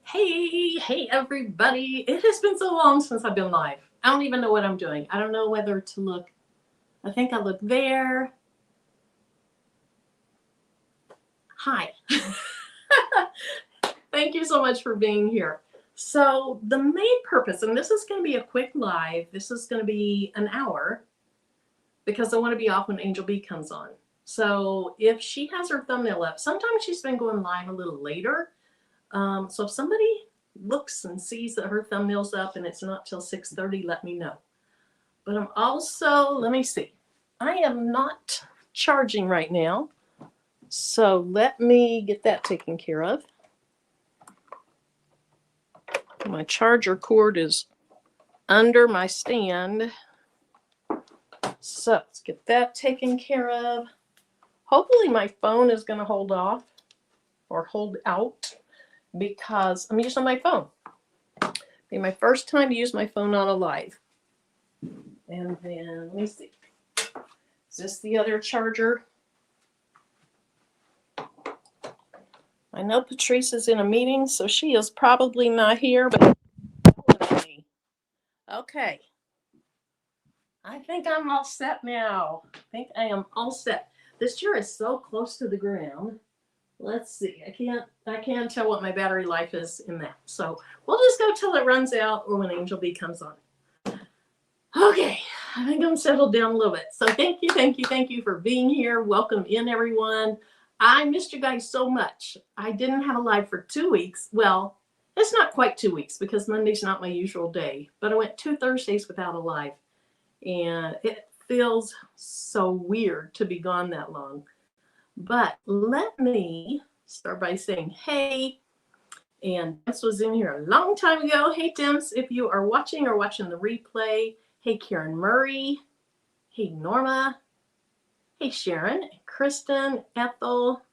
Hey, everybody. It has been so long since I've been live. I don't even know what I'm doing. I don't know whether to look. I think I look there. Hi. Thank you so much for being here. So, the main purpose, and this is going to be a quick live, this is going to be an hour because I want to be off when Angel B comes on. So, if she has her thumbnail up, sometimes she's been going live a little later. So if somebody looks and sees that her thumbnail's up and it's not till 6:30, let me know. But I'm also, let me see. I am not charging right now. So let me get that taken care of. My charger cord is under my stand. So let's get that taken care of. Hopefully my phone is going to hold off or hold out, because I'm using my phone. It'll be my first time to use my phone on a live. And then, let me see. Is this the other charger? I know Patrice is in a meeting, so she is probably not here, but okay. I think I'm all set now. I think I am all set. This chair is so close to the ground. Let's see. I can't tell what my battery life is in that. So we'll just go till it runs out or when Angel B comes on. Okay, I think I'm settled down a little bit. So thank you for being here. Welcome in, everyone. I missed you guys so much. I didn't have a live for 2 weeks. Well, it's not quite 2 weeks because Monday's not my usual day, but I went 2 Thursdays without a live. And it feels so weird to be gone that long. But let me start by saying, hey, and Dims was in here a long time ago. Hey, Dims, if you are watching the replay. Hey, Karen Murray. Hey, Norma. Hey, Sharon, Kristen, Ethel.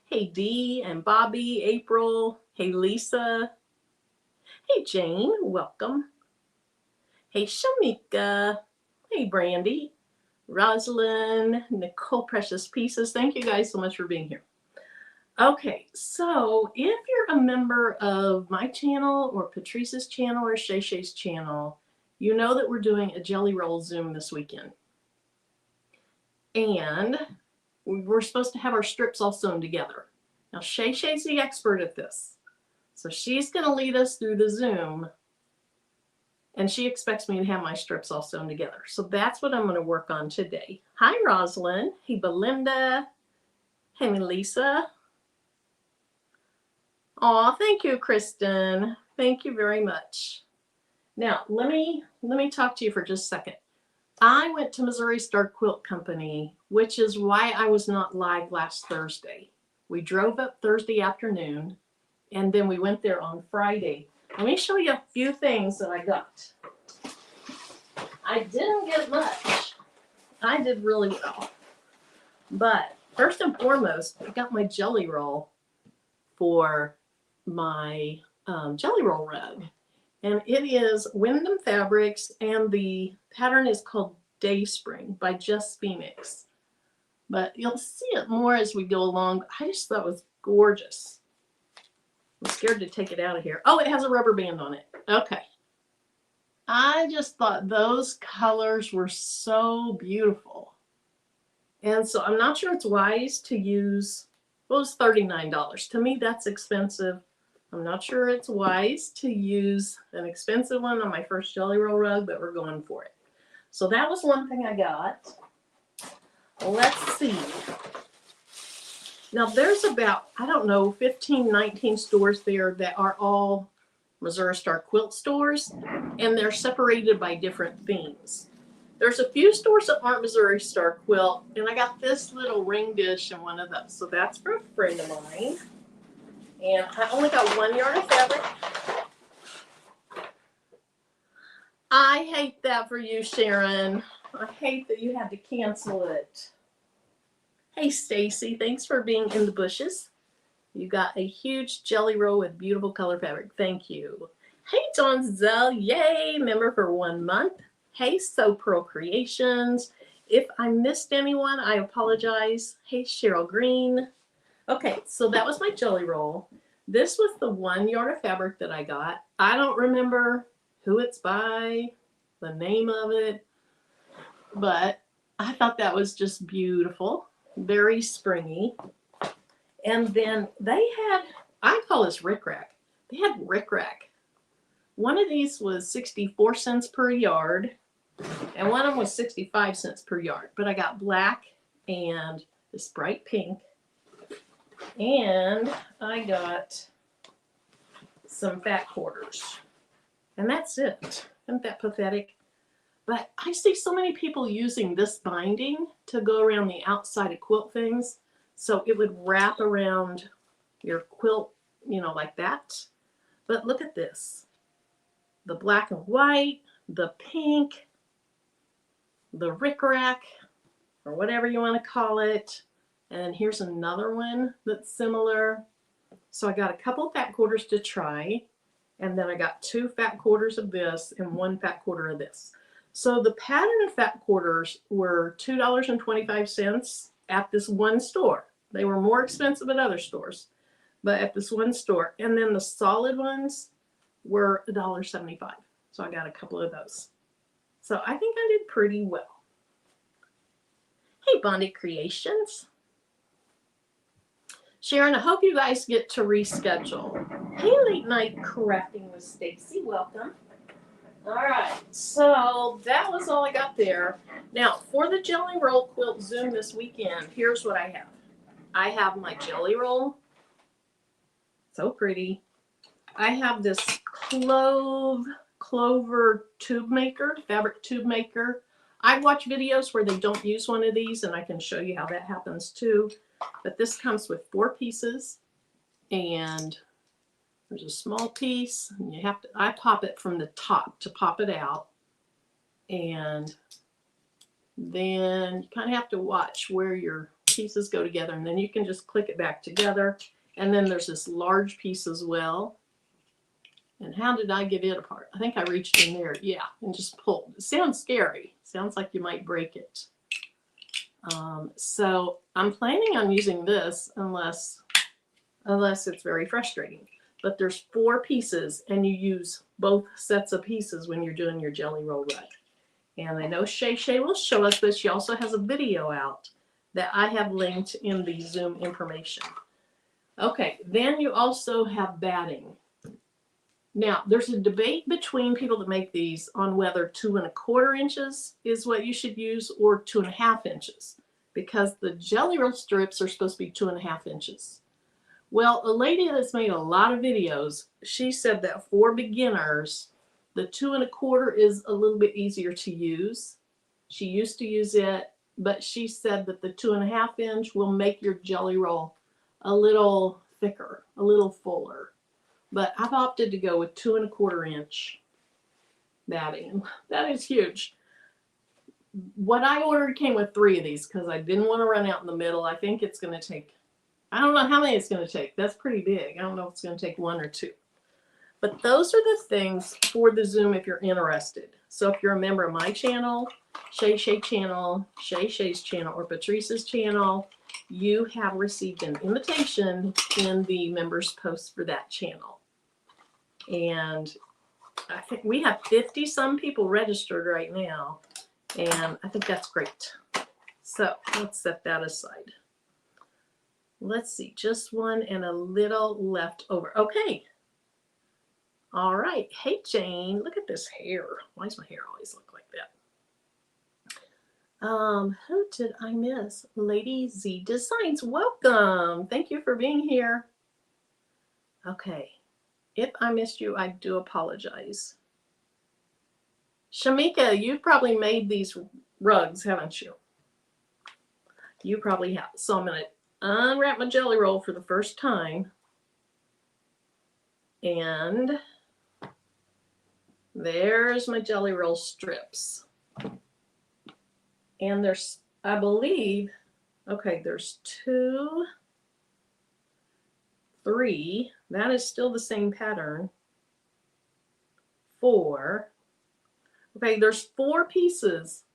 Hey, Dee and Bobby, April. Hey, Lisa. Hey, Jane, welcome. Hey, Shamika. Hey, Brandy. Rosalind, Nicole Precious Pieces. Thank you guys so much for being here. Okay, so if you're a member of my channel or Patrice's channel or Shay Shay's channel, you know that we're doing a Jelly Roll Zoom this weekend. And we're supposed to have our strips all sewn together. Now, Shay Shay's the expert at this. So she's going to lead us through the Zoom. And she expects me to have my strips all sewn together. So that's what I'm going to work on today. Hi, Rosalind. Hey, Belinda. Hey, Melissa. Aw, thank you, Kristen. Thank you very much. Now, let me talk to you for just a second. I went to Missouri Star Quilt Company, which is why I was not live last Thursday. We drove up Thursday afternoon, and then we went there on Friday. Let me show you a few things that I got. I didn't get much. I did really well. But first and foremost, I got my jelly roll for my jelly roll rug. And it is Wyndham Fabrics, and the pattern is called Day Spring by Just Phoenix. But you'll see it more as we go along. I just thought it was gorgeous. I'm scared to take it out of here. Oh, it has a rubber band on it. Okay. I just thought those colors were so beautiful. And so I'm not sure it's wise to use, well, it's $39. To me, that's expensive. I'm not sure it's wise to use an expensive one on my first jelly roll rug, but we're going for it. So that was one thing I got. Let's see. Now, there's about, I don't know, 15, 19 stores there that are all Missouri Star Quilt stores, and they're separated by different themes. There's a few stores that aren't Missouri Star Quilt, and I got this little ring dish in one of those. So that's for a friend of mine. And I only got 1 yard of fabric. I hate that for you, Sharon. I hate that you had to cancel it. Hey, Stacy, thanks for being in the bushes. You got a huge jelly roll with beautiful color fabric. Thank you. Hey, John Zell, yay, member for 1 month. Hey, So Pearl Creations. If I missed anyone, I apologize. Hey, Cheryl Green. Okay, so that was my jelly roll. This was the 1 yard of fabric that I got. I don't remember who it's by, the name of it, but I thought that was just beautiful, very springy. And then they had, I call this rickrack. They had rickrack. One of these was 64 cents per yard, and one of them was 65 cents per yard. But I got black and this bright pink, and I got some fat quarters. And that's it. Isn't that pathetic? But I see so many people using this binding to go around the outside of quilt things. So it would wrap around your quilt, you know, like that. But look at this. The black and white, the pink, the rickrack, or whatever you want to call it. And here's another one that's similar. So I got a couple fat quarters to try. And then I got 2 fat quarters of this and 1 fat quarter of this. So the pattern of fat quarters were $2.25 at this one store. They were more expensive at other stores, but at this one store. And then the solid ones were $1.75. So I got a couple of those. So I think I did pretty well. Hey, Bonded Creations. Sharon, I hope you guys get to reschedule. Hey, Late Night Crafting with Stacy, welcome. All right, so that was all I got there. Now, for the Jelly Roll Quilt Zoom this weekend, here's what I have. I have my Jelly Roll. So pretty. I have this clover tube maker, fabric tube maker. I've watched videos where they don't use one of these, and I can show you how that happens too. But this comes with 4 pieces, and there's a small piece, and you have to, I pop it from the top to pop it out. And then you kind of have to watch where your pieces go together, and then you can just click it back together. And then there's this large piece as well. And how did I get it apart? I think I reached in there, yeah, and just pulled. It sounds scary. Sounds like you might break it. So I'm planning on using this unless it's very frustrating. But there's 4 pieces, and you use both sets of pieces when you're doing your Jelly Roll rug. And I know Shay will show us, but she also has a video out that I have linked in the Zoom information. Okay, then you also have batting. Now, there's a debate between people that make these on whether 2 1/4 inches is what you should use or 2 1/2 inches, because the Jelly Roll strips are supposed to be 2 1/2 inches. Well, a lady that's made a lot of videos, she said that for beginners, the 2 1/4 is a little bit easier to use. She used to use it, but she said that the 2 1/2 inch will make your Jelly Roll a little thicker, a little fuller. But I've opted to go with 2 1/4 inch batting. That is huge. What I ordered came with 3 of these because I didn't want to run out in the middle. I think it's going to take, I don't know how many it's going to take. That's pretty big. I don't know if it's going to take 1 or 2. But those are the things for the Zoom if you're interested. So if you're a member of my channel, Shay channel, Shay's channel, or Patrice's channel, you have received an invitation in the members post for that channel. And I think we have 50 some people registered right now, and I think that's great. So let's set that aside. Let's see, just 1 and a little left over. Okay. All right. Hey, Jane, look at this hair. Why does my hair always look like that? Who did I miss? Lady Z Designs, welcome. Thank you for being here. Okay. If I missed you, I do apologize. Shamika, you've probably made these rugs, haven't you? You probably have. So I'm going to unwrap my Jelly Roll for the first time. And there's my Jelly Roll strips. And there's, I believe, okay, there's 2, 3. That is still the same pattern. 4. Okay, there's 4 pieces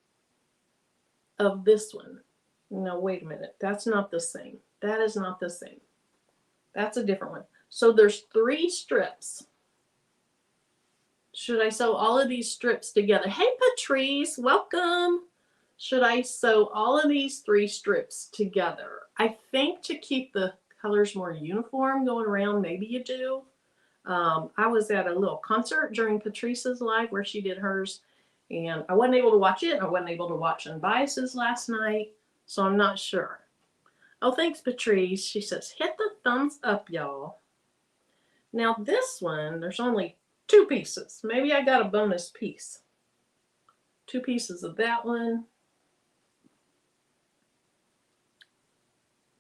of this one. No, wait a minute. That's not the same. That is not the same. That's a different one. So there's 3 strips. Should I sew all of these strips together? Hey, Patrice, welcome. Should I sew all of these 3 strips together? I think to keep the colors more uniform going around, maybe you do. I was at a little concert during Patrice's live where she did hers, and I wasn't able to watch it. I wasn't able to watch Unbiased's last night, so I'm not sure. Oh, thanks, Patrice. She says, hit the thumbs up, y'all. Now this one, there's only 2 pieces. Maybe I got a bonus piece. 2 pieces of that one.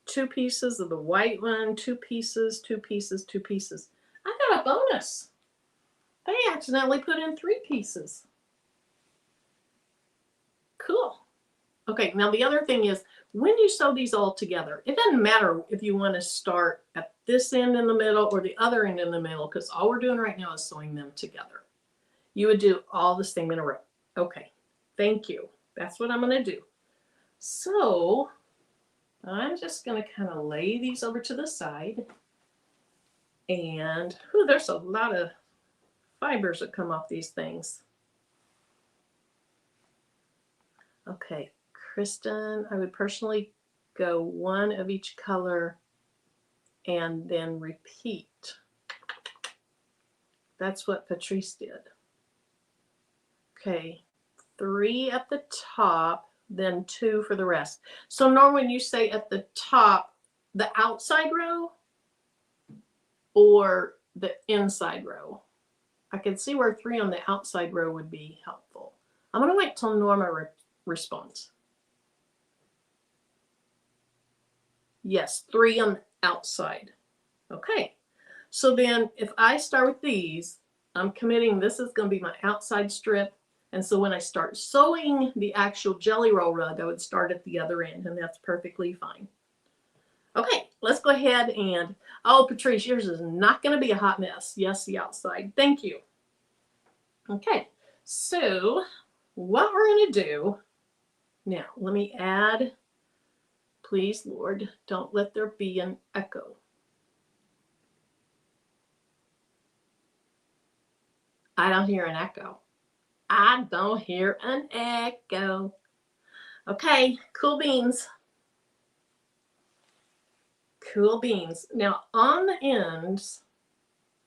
2 pieces of the white one. 2 pieces, 2 pieces, 2 pieces. I got a bonus. They accidentally put in 3 pieces. Cool. Okay, now the other thing is, when you sew these all together, it doesn't matter if you want to start at this end in the middle or the other end in the middle, because all we're doing right now is sewing them together. You would do all the same in a row. Okay, thank you. That's what I'm going to do. So I'm just going to kind of lay these over to the side. And there's a lot of fibers that come off these things. Okay, Kristen, I would personally go 1 of each color and then repeat. That's what Patrice did. Okay, 3 at the top, then 2 for the rest. So normally when you say at the top, the outside row or the inside row? I can see where 3 on the outside row would be helpful. I'm going to wait till Norma responds. Yes, 3 on the outside. Okay, so then if I start with these, I'm committing this is going to be my outside strip. And so when I start sewing the actual jelly roll rug, I would start at the other end, and that's perfectly fine. Okay, let's go ahead and, oh, Patrice, yours is not going to be a hot mess. Yes, the outside. Thank you. Okay, so what we're going to do now, let me add, please, Lord, don't let there be an echo. I don't hear an echo. I don't hear an echo. Okay, cool beans. Cool beans. Now on the ends,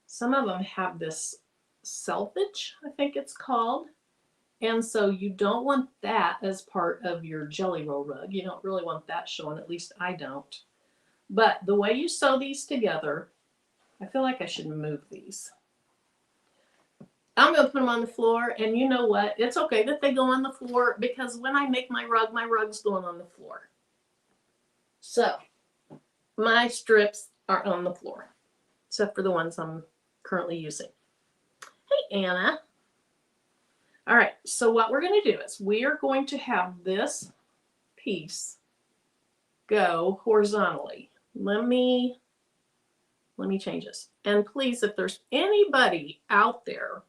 some of them have this selvedge, I think it's called. And so you don't want that as part of your jelly roll rug. You don't really want that showing, at least I don't. But the way you sew these together, I feel like I should move these. I'm going to put them on the floor, and you know what? It's okay that they go on the floor, because when I make my rug's going on the floor. So my strips are on the floor, except for the ones I'm currently using. Hey, Anna. All right, so what we're going to do is we are going to have this piece go horizontally. Let me change this. And please, if there's anybody out there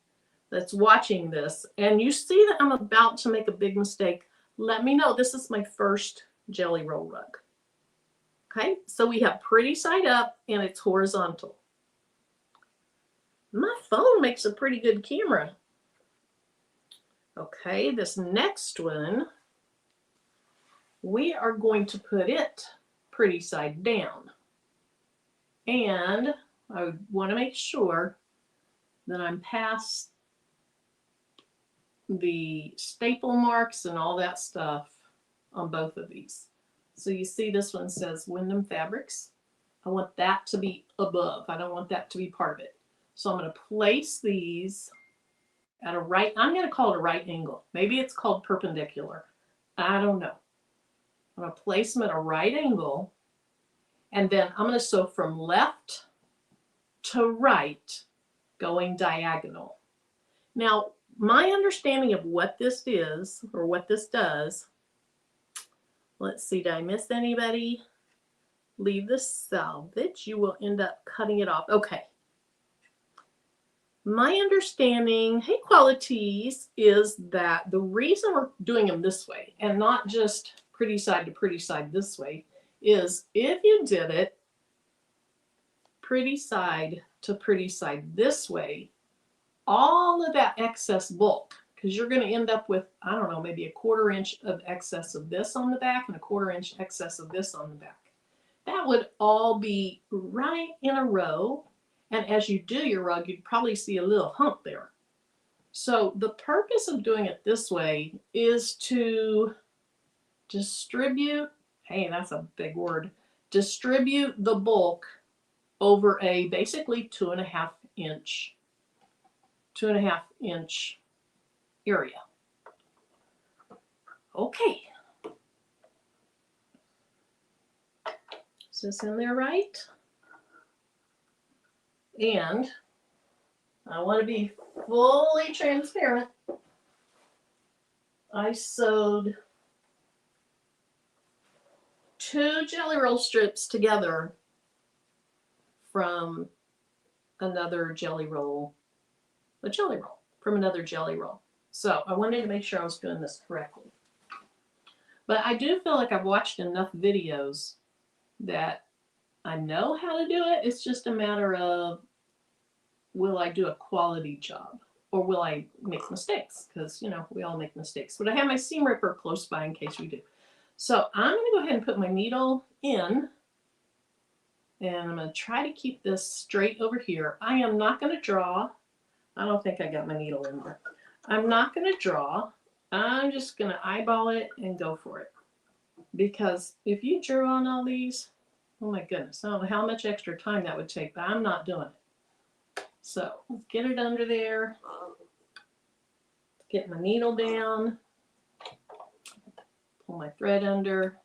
that's watching this and you see that I'm about to make a big mistake, let me know. This is my first jelly roll rug. Okay, so we have pretty side up and it's horizontal. My phone makes a pretty good camera. Okay, this next one, we are going to put it pretty side down. And I want to make sure that I'm past the staple marks and all that stuff on both of these. So you see this one says Wyndham Fabrics. I want that to be above. I don't want that to be part of it. So I'm going to place these at a right, I'm going to call it a right angle. Maybe it's called perpendicular. I don't know. I'm going to place them at a right angle, and then I'm going to sew from left to right, going diagonal. Now, my understanding of what this is, or what this does, let's see, did I miss anybody? Leave the selvage. You will end up cutting it off. Okay. My understanding, hey, qualities, is that the reason we're doing them this way and not just pretty side to pretty side this way is if you did it pretty side to pretty side this way, all of that excess bulk, because you're going to end up with, I don't know, maybe a 1/4 inch of excess of this on the back and a 1/4 inch excess of this on the back. That would all be right in a row. And as you do your rug, you'd probably see a little hump there. So the purpose of doing it this way is to distribute, hey, that's a big word, distribute the bulk over a basically 2.5 inch area. Okay. Is this in there right? And I want to be fully transparent. I sewed 2 jelly roll strips together from another jelly roll, from another jelly roll. So I wanted to make sure I was doing this correctly. But I do feel like I've watched enough videos that I know how to do it. It's just a matter of, will I do a quality job or will I make mistakes? Because, you know, we all make mistakes. But I have my seam ripper close by in case we do. So I'm going to go ahead and put my needle in. And I'm going to try to keep this straight over here. I am not going to draw. I don't think I got my needle in there. I'm not going to draw. I'm just going to eyeball it and go for it. Because if you drew on all these, oh my goodness, I don't know how much extra time that would take, but I'm not doing it. So let's get it under there. Get my needle down. Pull my thread under.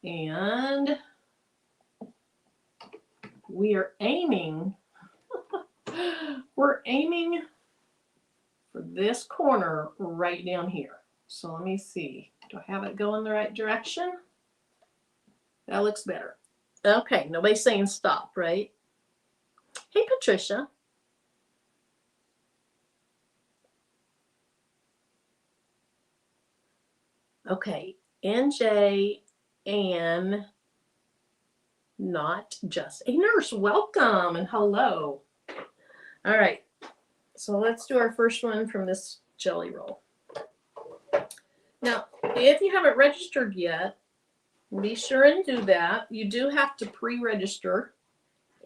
And we are aiming, we're aiming for this corner right down here. So let me see. Do I have it going the right direction? That looks better. Okay, nobody's saying stop, right? Hey, Patricia. Okay, NJ and not just a nurse. Welcome and hello. All right, so let's do our first one from this jelly roll. Now, if you haven't registered yet, be sure and do that. You do have to pre-register.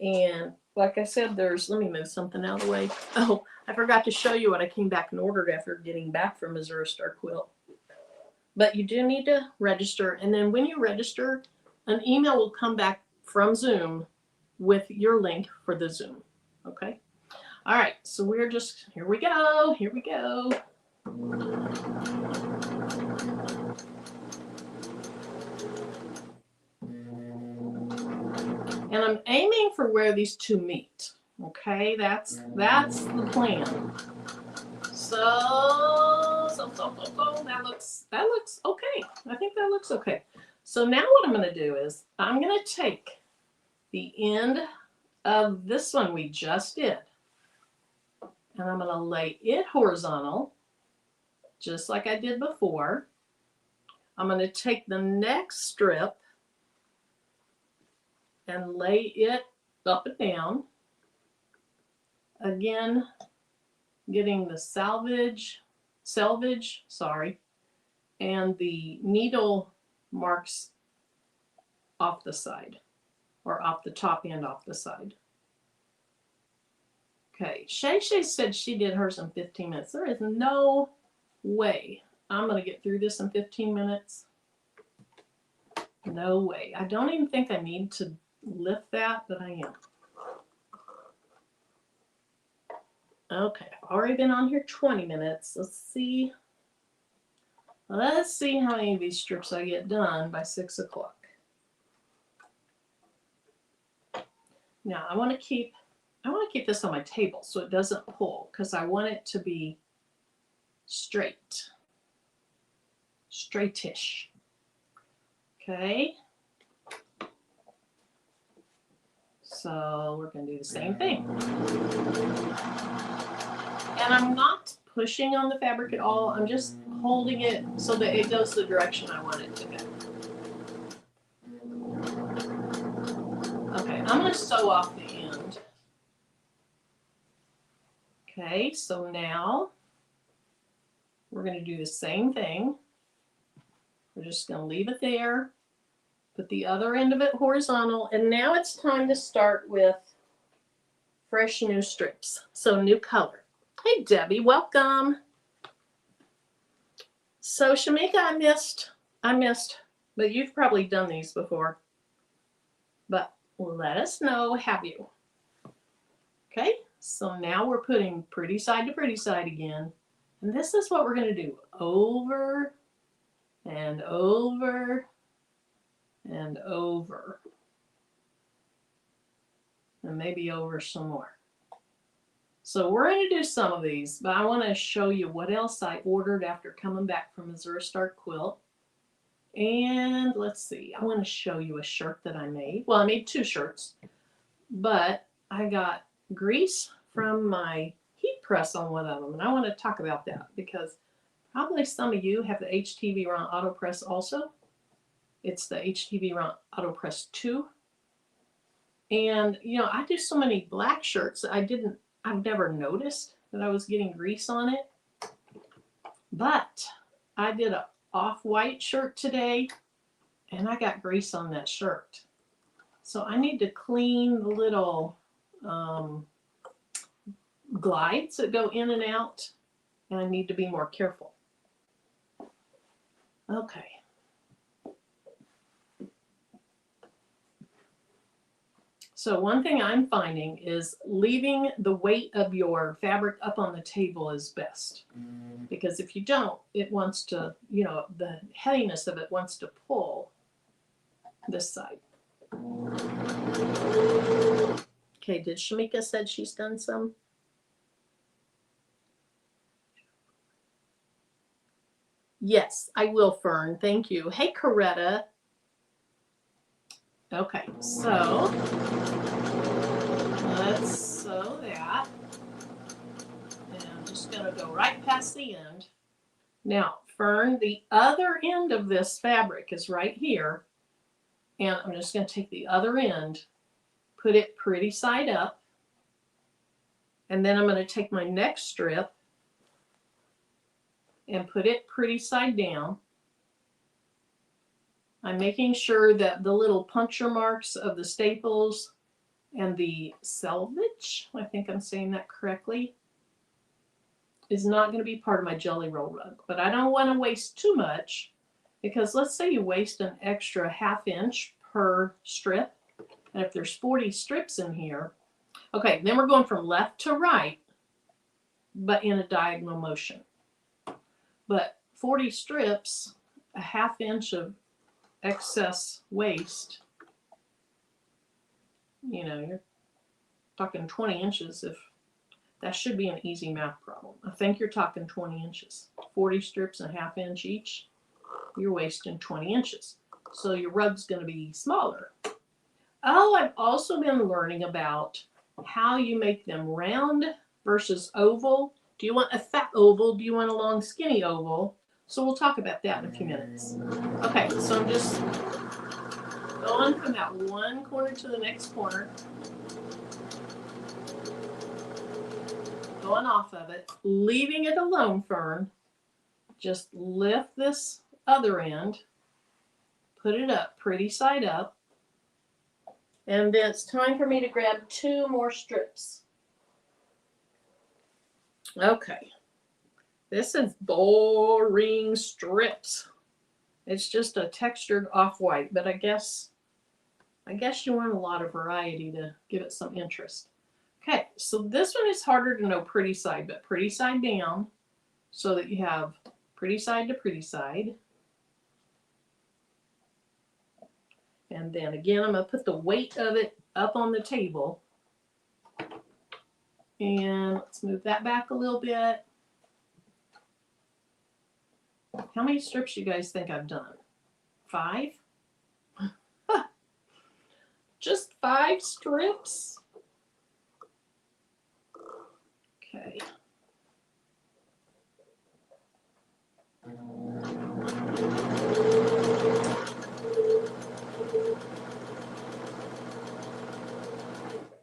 And like I said, let me move something out of the way. Oh, I forgot to show you what I came back and ordered after getting back from Missouri Star Quilt. But you do need to register. And then when you register, an email will come back from Zoom with your link for the Zoom. Okay? All right, so we're just, here we go. Here we go. And I'm aiming for where these two meet. Okay, that's the plan. So that looks okay. I think that looks okay. So now what I'm going to do is I'm going to take the end of this one we just did, and I'm going to lay it horizontal, just like I did before. I'm going to take the next strip and lay it up and down. Again, getting the selvage, and the needle marks off the side, or off the top and off the side. Okay, Shay said she did hers in 15 minutes. There is no way I'm going to get through this in 15 minutes. No way. I don't even think I need to lift that, but I am. Okay, I've already been on here 20 minutes. Let's see how many of these strips I get done by 6 o'clock. Now I want to keep this on my table so it doesn't pull, because I want it to be straightish. Okay. So we're going to do the same thing. And I'm not pushing on the fabric at all. I'm just holding it so that it goes the direction I want it to go. Okay, I'm going to sew off the Okay, so now we're going to do the same thing. We're just going to leave it there, put the other end of it horizontal, and now it's time to start with fresh new strips. So new color. Hey Debbie, welcome. So Shamika, I missed, but you've probably done these before. But let us know, have you? Okay, so now we're putting pretty side to pretty side again. And this is what we're going to do over and over and over. And maybe over some more. So we're going to do some of these, but I want to show you what else I ordered after coming back from Missouri Star Quilt. And let's see, I want to show you a shirt that I made. Well, I made two shirts, but I got grease from my heat press on one of them. And I want to talk about that because probably some of you have the HTV Ron Auto Press also. It's the HTV Ron Auto Press 2. And, you know, I do so many black shirts, I've never noticed that I was getting grease on it. But I did an off-white shirt today, and I got grease on that shirt. So I need to clean the little glides that go in and out, and I need to be more careful. Okay. So one thing I'm finding is leaving the weight of your fabric up on the table is best. Because if you don't, it wants to, you know, the heaviness of it wants to pull this side. Okay, did Shamika said she's done some? Yes, I will, Fern. Thank you. Hey, Coretta. Okay, so let's sew that. And I'm just going to go right past the end. Now, Fern, the other end of this fabric is right here. And I'm just going to take the other end, put it pretty side up. And then I'm going to take my next strip and put it pretty side down. I'm making sure that the little puncture marks of the staples and the selvage, I think I'm saying that correctly, is not going to be part of my jelly roll rug. But I don't want to waste too much, because let's say you waste an extra ½ inch per strip. And if there's 40 strips in here, okay, then we're going from left to right, but in a diagonal motion. But 40 strips, a ½ inch of excess waste, you know, you're talking 20 inches. If that should be an easy math problem. I think you're talking 20 inches. 40 strips and a ½ inch each, you're wasting 20 inches. So your rug's going to be smaller. Oh, I've also been learning about how you make them round versus oval. Do you want a fat oval? Do you want a long skinny oval? So we'll talk about that in a few minutes. Okay, so I'm just going from that one corner to the next corner. Going off of it, leaving it alone, Fern. Just lift this other end, put it up pretty side up, and then it's time for me to grab 2 more strips. Okay. This is boring strips. It's just a textured off-white, but I guess you want a lot of variety to give it some interest. Okay, so this one is harder to know pretty side, but pretty side down, so that you have pretty side to pretty side. And then again, I'm going to put the weight of it up on the table. And let's move that back a little bit. How many strips you guys think I've done? 5? Just 5 strips? Okay.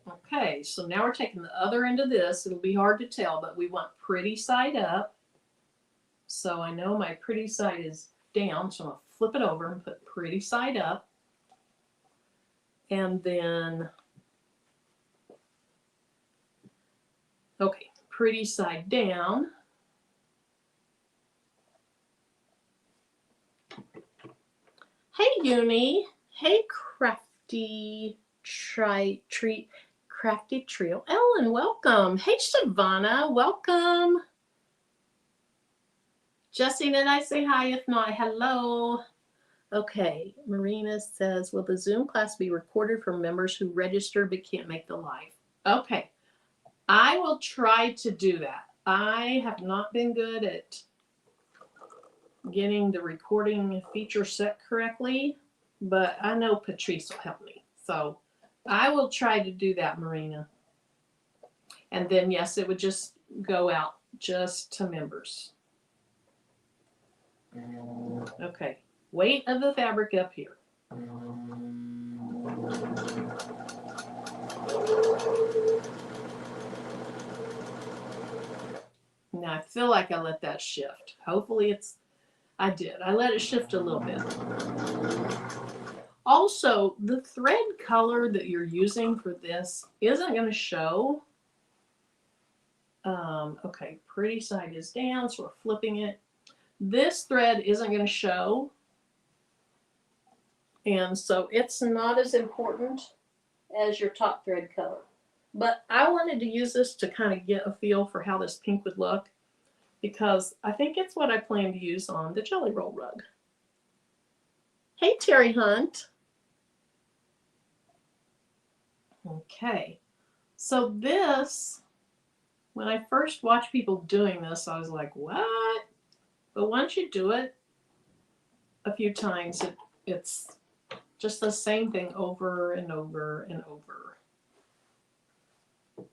Okay, So now we're taking the other end of this. It'll be hard to tell, but we want pretty side up. So I know my pretty side is down, so I'm going to flip it over and put pretty side up. And then, okay, pretty side down. Hey, Uni. Hey, Crafty Crafty Trio. Ellen, welcome. Hey, Shavana, welcome. Jessie, did I say hi? If not, hello. Okay, Marina says, will the Zoom class be recorded for members who registered but can't make the live? Okay, I will try to do that. I have not been good at getting the recording feature set correctly, but I know Patrice will help me. So I will try to do that, Marina. And then, yes, it would just go out just to members. Okay, weight of the fabric up here. Now I feel like I let that shift. Hopefully I did. I let it shift a little bit. Also, the thread color that you're using for this isn't going to show. Okay, pretty side is down, so we're flipping it. This thread isn't going to show, and so it's not as important as your top thread color. But I wanted to use this to kind of get a feel for how this pink would look, because I think it's what I plan to use on the Jelly Roll rug. Hey, Terry Hunt. Okay, so this, when I first watched people doing this, I was like, what? But once you do it a few times, it's just the same thing over and over and over.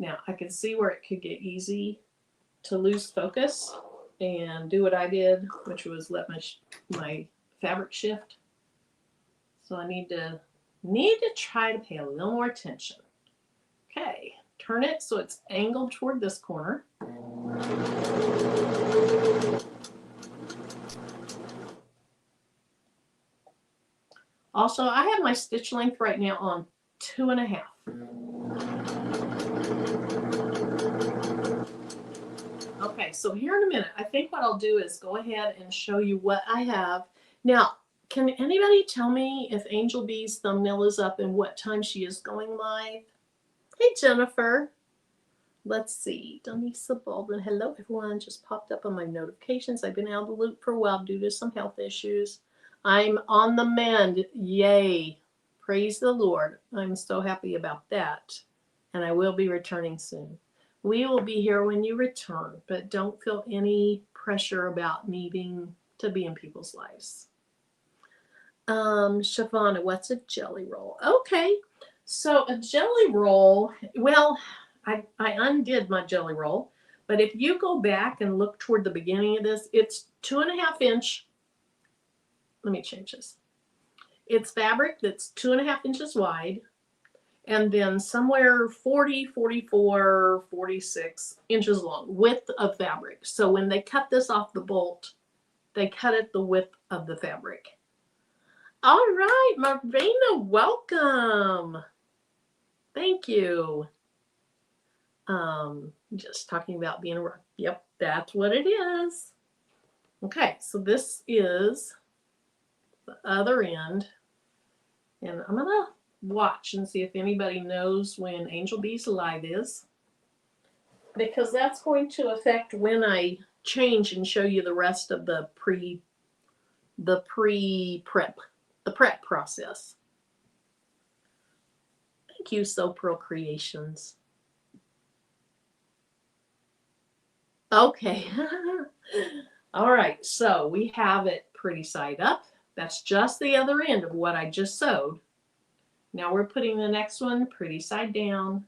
Now, I can see where it could get easy to lose focus and do what I did, which was let my fabric shift. So I need to try to pay a little more attention. Okay, turn it so it's angled toward this corner. Also, I have my stitch length right now on 2.5. Okay, so here in a minute, I think what I'll do is go ahead and show you what I have. Now, can anybody tell me if Angel Bee's thumbnail is up and what time she is going live? Hey, Jennifer. Let's see. Donisa Baldwin. Hello, everyone. Just popped up on my notifications. I've been out of the loop for a while due to some health issues. I'm on the mend. Yay. Praise the Lord. I'm so happy about that. And I will be returning soon. We will be here when you return, but don't feel any pressure about needing to be in people's lives. Shavana, what's a jelly roll? Okay, so a jelly roll, well, I undid my jelly roll, but if you go back and look toward the beginning of this, it's 2.5 inch. Let me change this. It's fabric that's 2.5 inches wide, and then somewhere 40, 44, 46 inches long, width of fabric. So when they cut this off the bolt, they cut it the width of the fabric. All right, Marina, welcome. Thank you. Just talking about being a, yep, that's what it is. Okay, so this is the other end, and I'm gonna watch and see if anybody knows when Angel Bee's live is, because that's going to affect when I change and show you the rest of the prep process. Thank you, So Pearl Creations. Okay. All right, so we have it pretty side up. That's just the other end of what I just sewed. Now we're putting the next one pretty side down,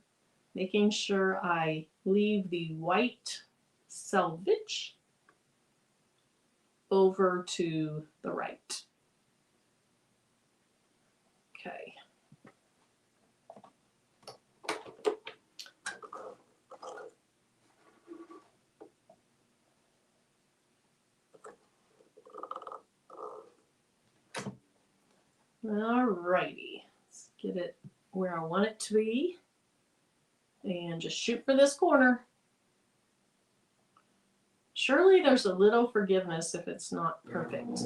making sure I leave the white selvage over to the right. Okay. Alrighty, let's get it where I want it to be. And just shoot for this corner. Surely there's a little forgiveness if it's not perfect.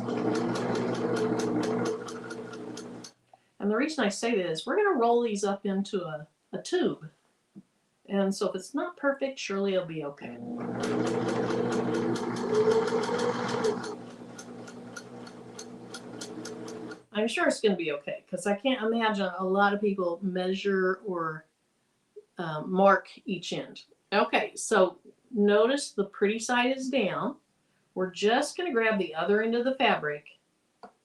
And the reason I say that is we're going to roll these up into a tube. And so if it's not perfect, surely it'll be okay. I'm sure it's going to be okay because I can't imagine a lot of people measure or mark each end. Okay, so notice the pretty side is down. We're just going to grab the other end of the fabric.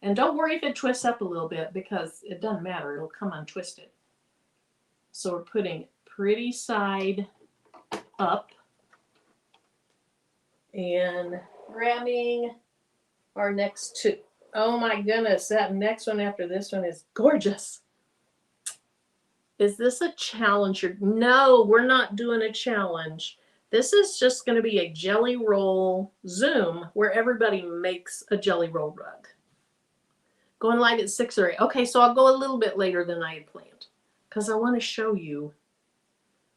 And don't worry if it twists up a little bit because it doesn't matter. It'll come untwisted. So we're putting pretty side up and grabbing our next two. Oh my goodness, that next one after this one is gorgeous. Is this a challenge? No, we're not doing a challenge. This is just going to be a jelly roll Zoom where everybody makes a jelly roll rug. Going live at 6 or 8. Okay, so I'll go a little bit later than I had planned because I want to show you.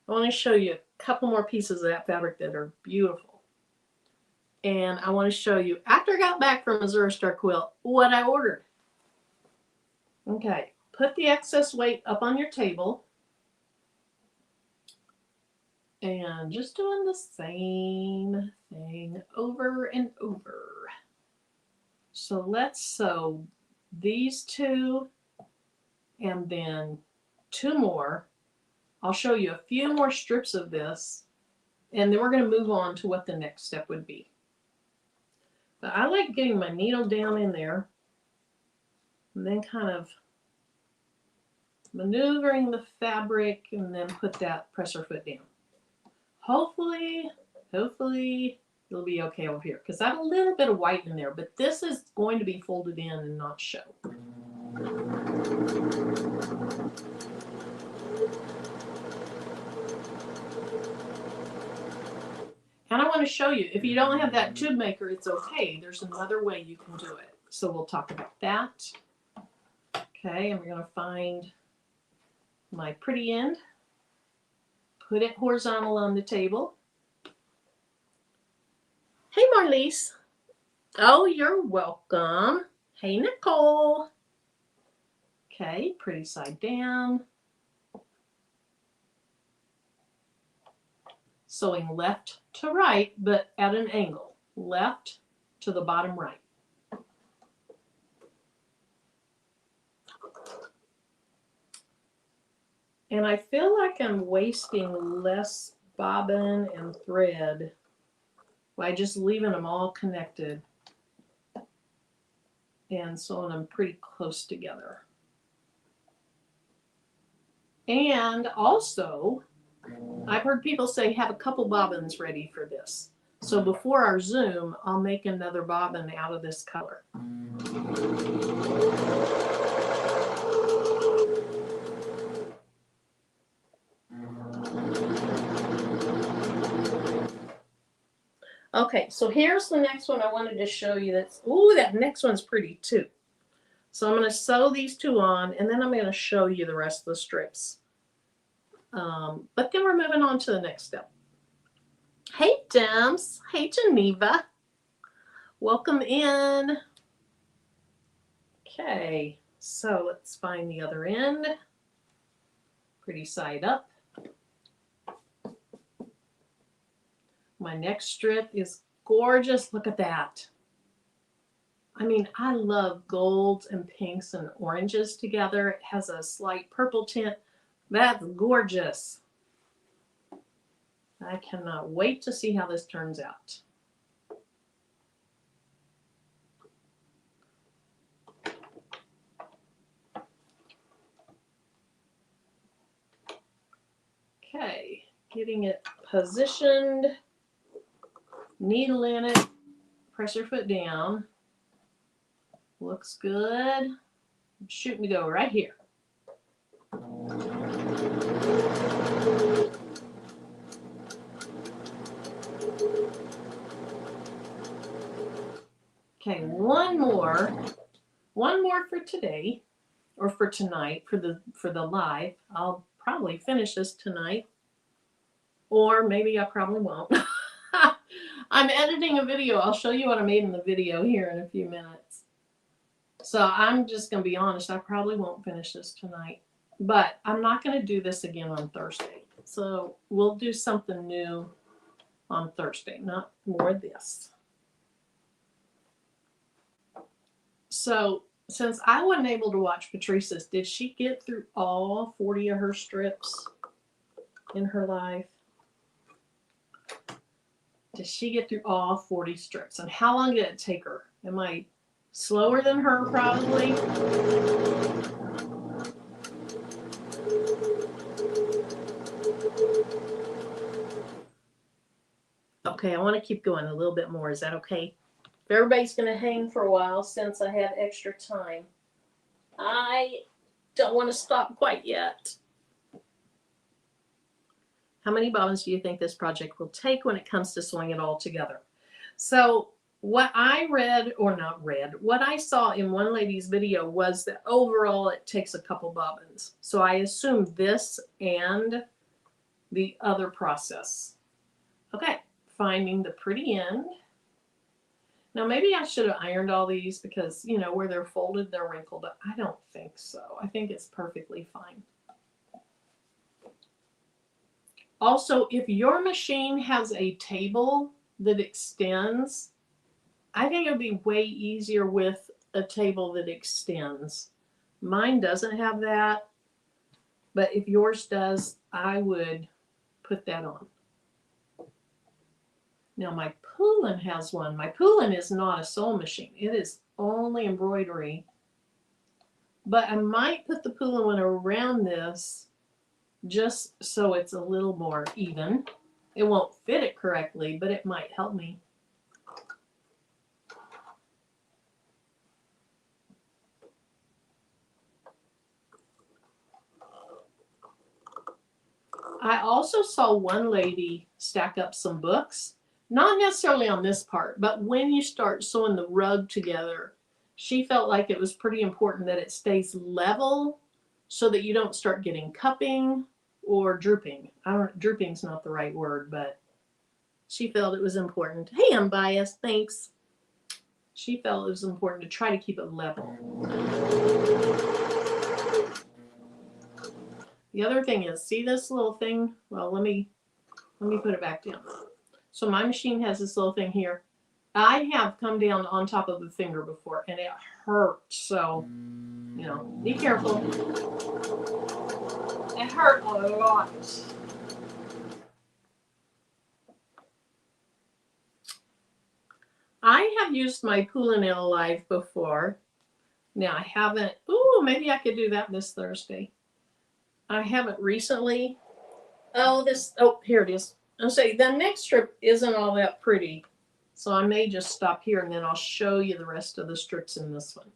A couple more pieces of that fabric that are beautiful. And I want to show you, after I got back from Missouri Star Quilt, what I ordered. Okay, put the excess weight up on your table. And just doing the same thing over and over. So let's sew these two and then two more. I'll show you a few more strips of this and then we're going to move on to what the next step would be. But I like getting my needle down in there and then kind of maneuvering the fabric and then put that presser foot down. Hopefully it'll be okay over here because I have a little bit of white in there, but this is going to be folded in and not show. And I want to show you, if you don't have that tube maker, it's okay. There's another way you can do it. So we'll talk about that. Okay, and we're going to find my pretty end. Put it horizontal on the table. Hey, Marliese. Oh, you're welcome. Hey, Nicole. Okay, pretty side down. Sewing left to right, but at an angle. Left to the bottom right. And I feel like I'm wasting less bobbin and thread by just leaving them all connected and sewing them pretty close together. And also, I've heard people say have a couple bobbins ready for this. So before our Zoom, I'll make another bobbin out of this color. Okay, so here's the next one I wanted to show you. That next one's pretty too. So I'm going to sew these two on, and then I'm going to show you the rest of the strips. But then we're moving on to the next step. Hey, Dems. Hey, Geneva. Welcome in. Okay, so let's find the other end. Pretty side up. My next strip is gorgeous. Look at that. I mean, I love golds and pinks and oranges together. It has a slight purple tint. That's gorgeous. I cannot wait to see how this turns out. Okay, getting it positioned, needle in it, press your foot down. Looks good. I'm shooting to go right here. Okay, one more for today, or for tonight, for the live. I'll probably finish this tonight, or maybe I probably won't. I'm editing a video. I'll show you what I made in the video here in a few minutes. So I'm just going to be honest, I probably won't finish this tonight. But I'm not going to do this again on Thursday. So we'll do something new on Thursday, not more of this. So since I wasn't able to watch Patrice's, did she get through all 40 of her strips in her life? Did she get through all 40 strips? And how long did it take her? Am I slower than her, probably? Okay, I want to keep going a little bit more. Is that okay? If everybody's going to hang for a while since I have extra time, I don't want to stop quite yet. How many bobbins do you think this project will take when it comes to sewing it all together? So what I read, or not read, what I saw in one lady's video was that overall it takes a couple bobbins. So I assume this and the other process. Okay, finding the pretty end. Now maybe I should have ironed all these because, you know, where they're folded, they're wrinkled. But I don't think so. I think it's perfectly fine. Also, if your machine has a table that extends, I think it would be way easier with a table that extends. Mine doesn't have that, but if yours does, I would put that on. Now my Poulin has one. My Poulin is not a sewing machine. It is only embroidery. But I might put the Poulin one around this just so it's a little more even. It won't fit it correctly, but it might help me. I also saw one lady stack up some books, not necessarily on this part, but when you start sewing the rug together, she felt like it was pretty important that it stays level so that you don't start getting cupping or drooping. Drooping's not the right word, but she felt it was important. Hey, I'm biased, thanks. She felt it was important to try to keep it level. The other thing is, see this little thing? Well, let me put it back down. So my machine has this little thing here. I have come down on top of the finger before, and it hurts. So, you know, be careful. It hurt a lot. I have used my Poulin Alive before. Now I haven't. Ooh, maybe I could do that this Thursday. I haven't recently. Oh, here it is. I'll say the next strip isn't all that pretty. So I may just stop here and then I'll show you the rest of the strips in this one.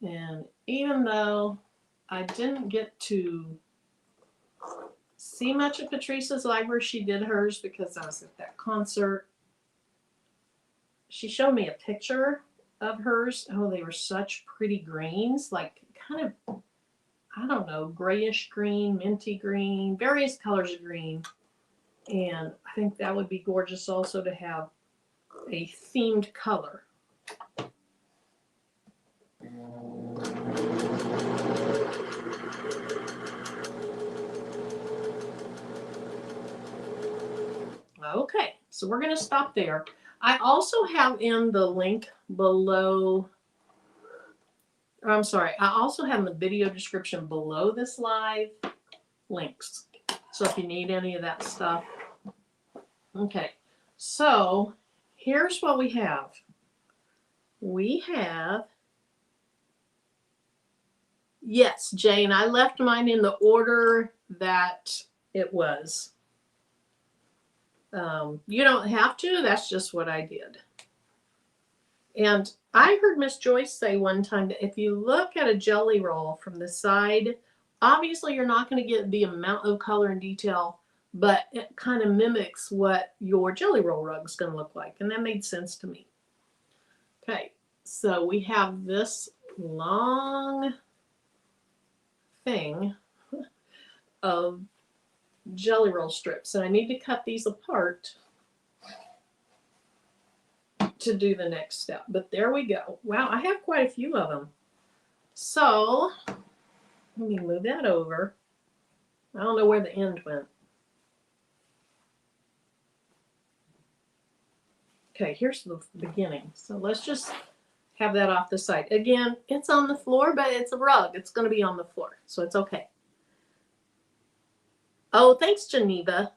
And even though I didn't get to see much of Patrice's live where she did hers because I was at that concert, she showed me a picture of hers. Oh, they were such pretty greens, like kind of, I don't know, grayish green, minty green, various colors of green. And I think that would be gorgeous also to have a themed color. Okay, so we're going to stop there. I also have in the link below, I'm sorry, I also have in the video description below this live links. So if you need any of that stuff. Okay, so here's what we have. We have, yes, Jane, I left mine in the order that it was. You don't have to, that's just what I did. And I heard Miss Joyce say one time that if you look at a jelly roll from the side, obviously you're not going to get the amount of color and detail, but it kind of mimics what your jelly roll rug is going to look like. And that made sense to me. Okay, so we have this long thing of jelly roll strips, and I need to cut these apart to do the next step. But there we go. Wow, I have quite a few of them. So let me move that over. I don't know where the end went. Okay, here's the beginning. So let's just have that off the side. Again, it's on the floor, but it's a rug. It's going to be on the floor, so it's okay. Oh, thanks, Geneva.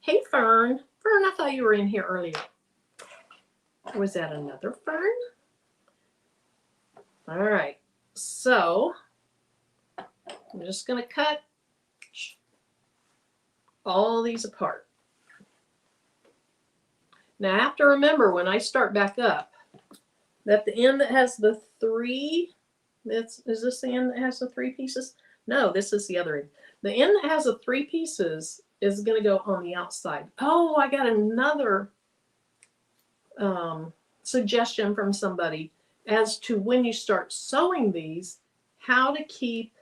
Hey, Fern. Fern, I thought you were in here earlier. Was that another Fern? All right, so I'm just going to cut all these apart. Now I have to remember when I start back up that the end that has the three, is this the end that has the three pieces? No, this is the other end. The end that has the three pieces is going to go on the outside. Oh, I got another suggestion from somebody as to when you start sewing these, how to keep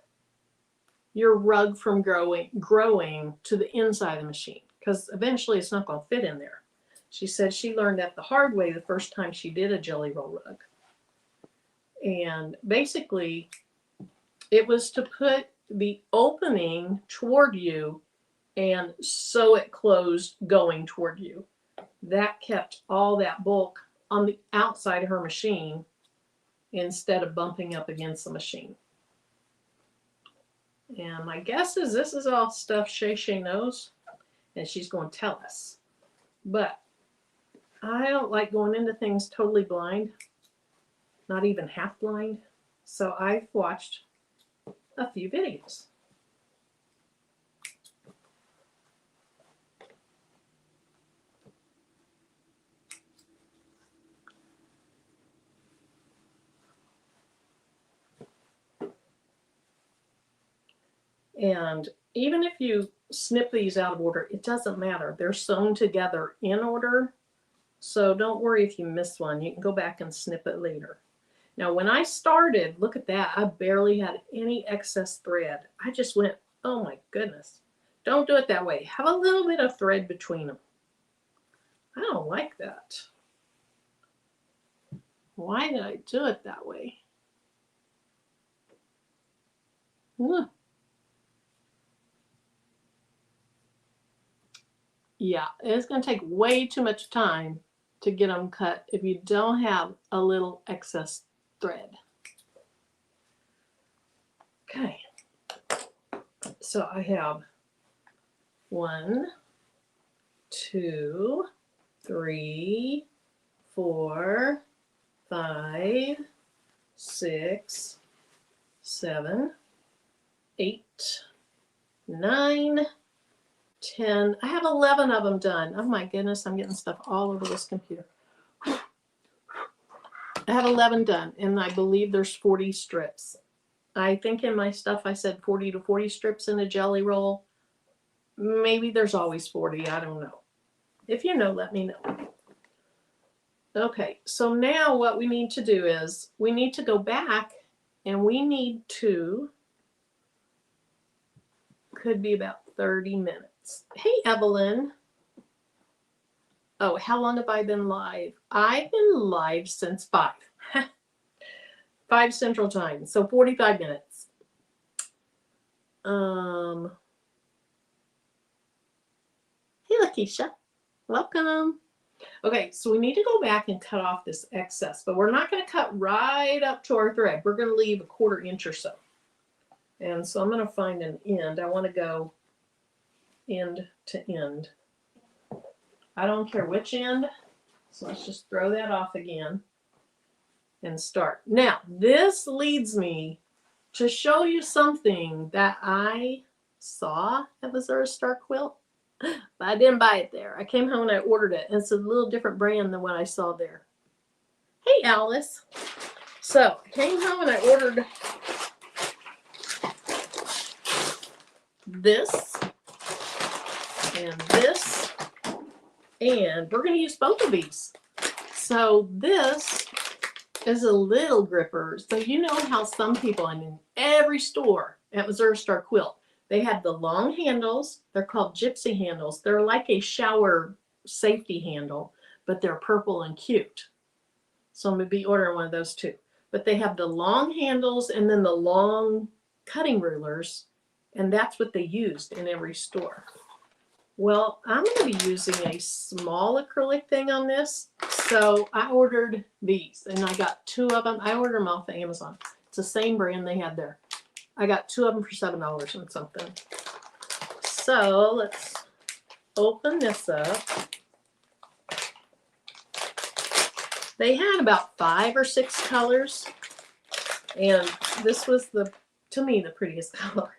your rug from growing to the inside of the machine, because eventually it's not going to fit in there. She said she learned that the hard way the first time she did a jelly roll rug. And basically, it was to put the opening toward you and sew it closed going toward you. That kept all that bulk on the outside of her machine instead of bumping up against the machine. And my guess is this is all stuff Shay knows, and she's going to tell us. But I don't like going into things totally blind, not even half blind. So I've watched a few videos. And even if you snip these out of order, it doesn't matter. They're sewn together in order. So don't worry if you miss one. You can go back and snip it later. Now, when I started, look at that. I barely had any excess thread. I just went, oh my goodness. Don't do it that way. Have a little bit of thread between them. I don't like that. Why did I do it that way? Yeah, it's going to take way too much time to get them cut if you don't have a little excess thread. Okay, so I have 1, 2, 3, 4, 5, 6, 7, 8, 9, 10. I have 11 of them done. Oh my goodness, I'm getting stuff all over this computer. I have 11 done, and I believe there's 40 strips. I think in my stuff I said 40 to 40 strips in a jelly roll. Maybe there's always 40. I don't know. If you know, let me know. Okay, so now what we need to do is we need to go back, and we need to, could be about 30 minutes. Hey, Evelyn. Oh, how long have I been live? I've been live since 5. 5 Central Time, so 45 minutes. Hey, Lakeisha. Welcome. Okay, so we need to go back and cut off this excess, but we're not going to cut right up to our thread. We're going to leave a 1/4 inch or so. And so I'm going to find an end. I want to go end to end. I don't care which end, so let's just throw that off again and start. Now, this leads me to show you something that I saw at the Zara Star Quilt, but I didn't buy it there. I came home and I ordered it, and it's a little different brand than what I saw there. Hey, Alice. So I came home and I ordered this and this And we're going to use both of these. So this is a little gripper. So you know how some people, I mean, every store at Missouri Star Quilt, they have the long handles. They're called gypsy handles. They're like a shower safety handle, but they're purple and cute. So I'm going to be ordering one of those too. But they have the long handles and then the long cutting rulers, and that's what they used in every store. Well, I'm going to be using a small acrylic thing on this. So I ordered these, and I got 2 of them. I ordered them off of Amazon. It's the same brand they had there. I got 2 of them for $7 and something. So let's open this up. They had about 5 or 6 colors, and this was to me, the prettiest color.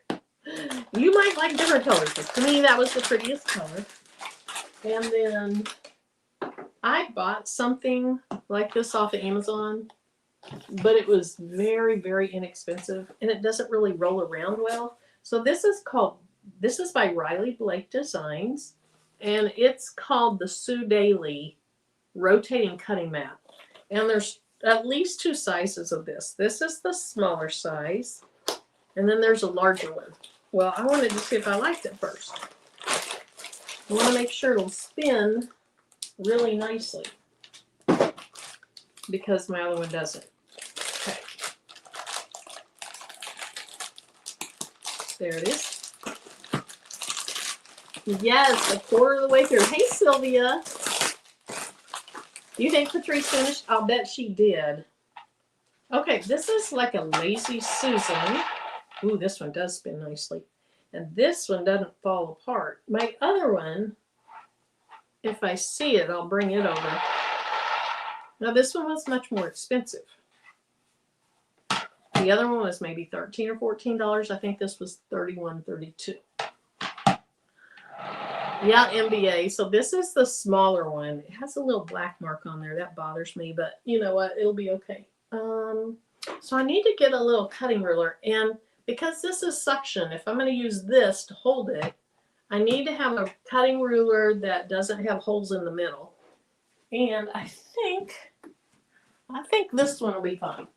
You might like different colors, but to me, that was the prettiest color. And then I bought something like this off of Amazon, but it was very, very inexpensive, and it doesn't really roll around well. So this is by Riley Blake Designs, and it's called the Sue Daily Rotating Cutting Mat. And there's at least 2 sizes of this. This is the smaller size, and then there's a larger one. Well, I wanted to see if I liked it first. I want to make sure it'll spin really nicely because my other one doesn't. Okay. There it is. Yes, a quarter of the way through. Hey, Sylvia. Do you think Patrice finished? I'll bet she did. Okay, this is like a Lazy Susan. Ooh, this one does spin nicely. And this one doesn't fall apart. My other one, if I see it, I'll bring it over. Now, this one was much more expensive. The other one was maybe $13 or $14. I think this was $31, $32. Yeah, MBA. So this is the smaller one. It has a little black mark on there. That bothers me, but you know what? It'll be okay. So I need to get a little cutting ruler. And because this is suction, if I'm going to use this to hold it, I need to have a cutting ruler that doesn't have holes in the middle. And I think this one will be fine.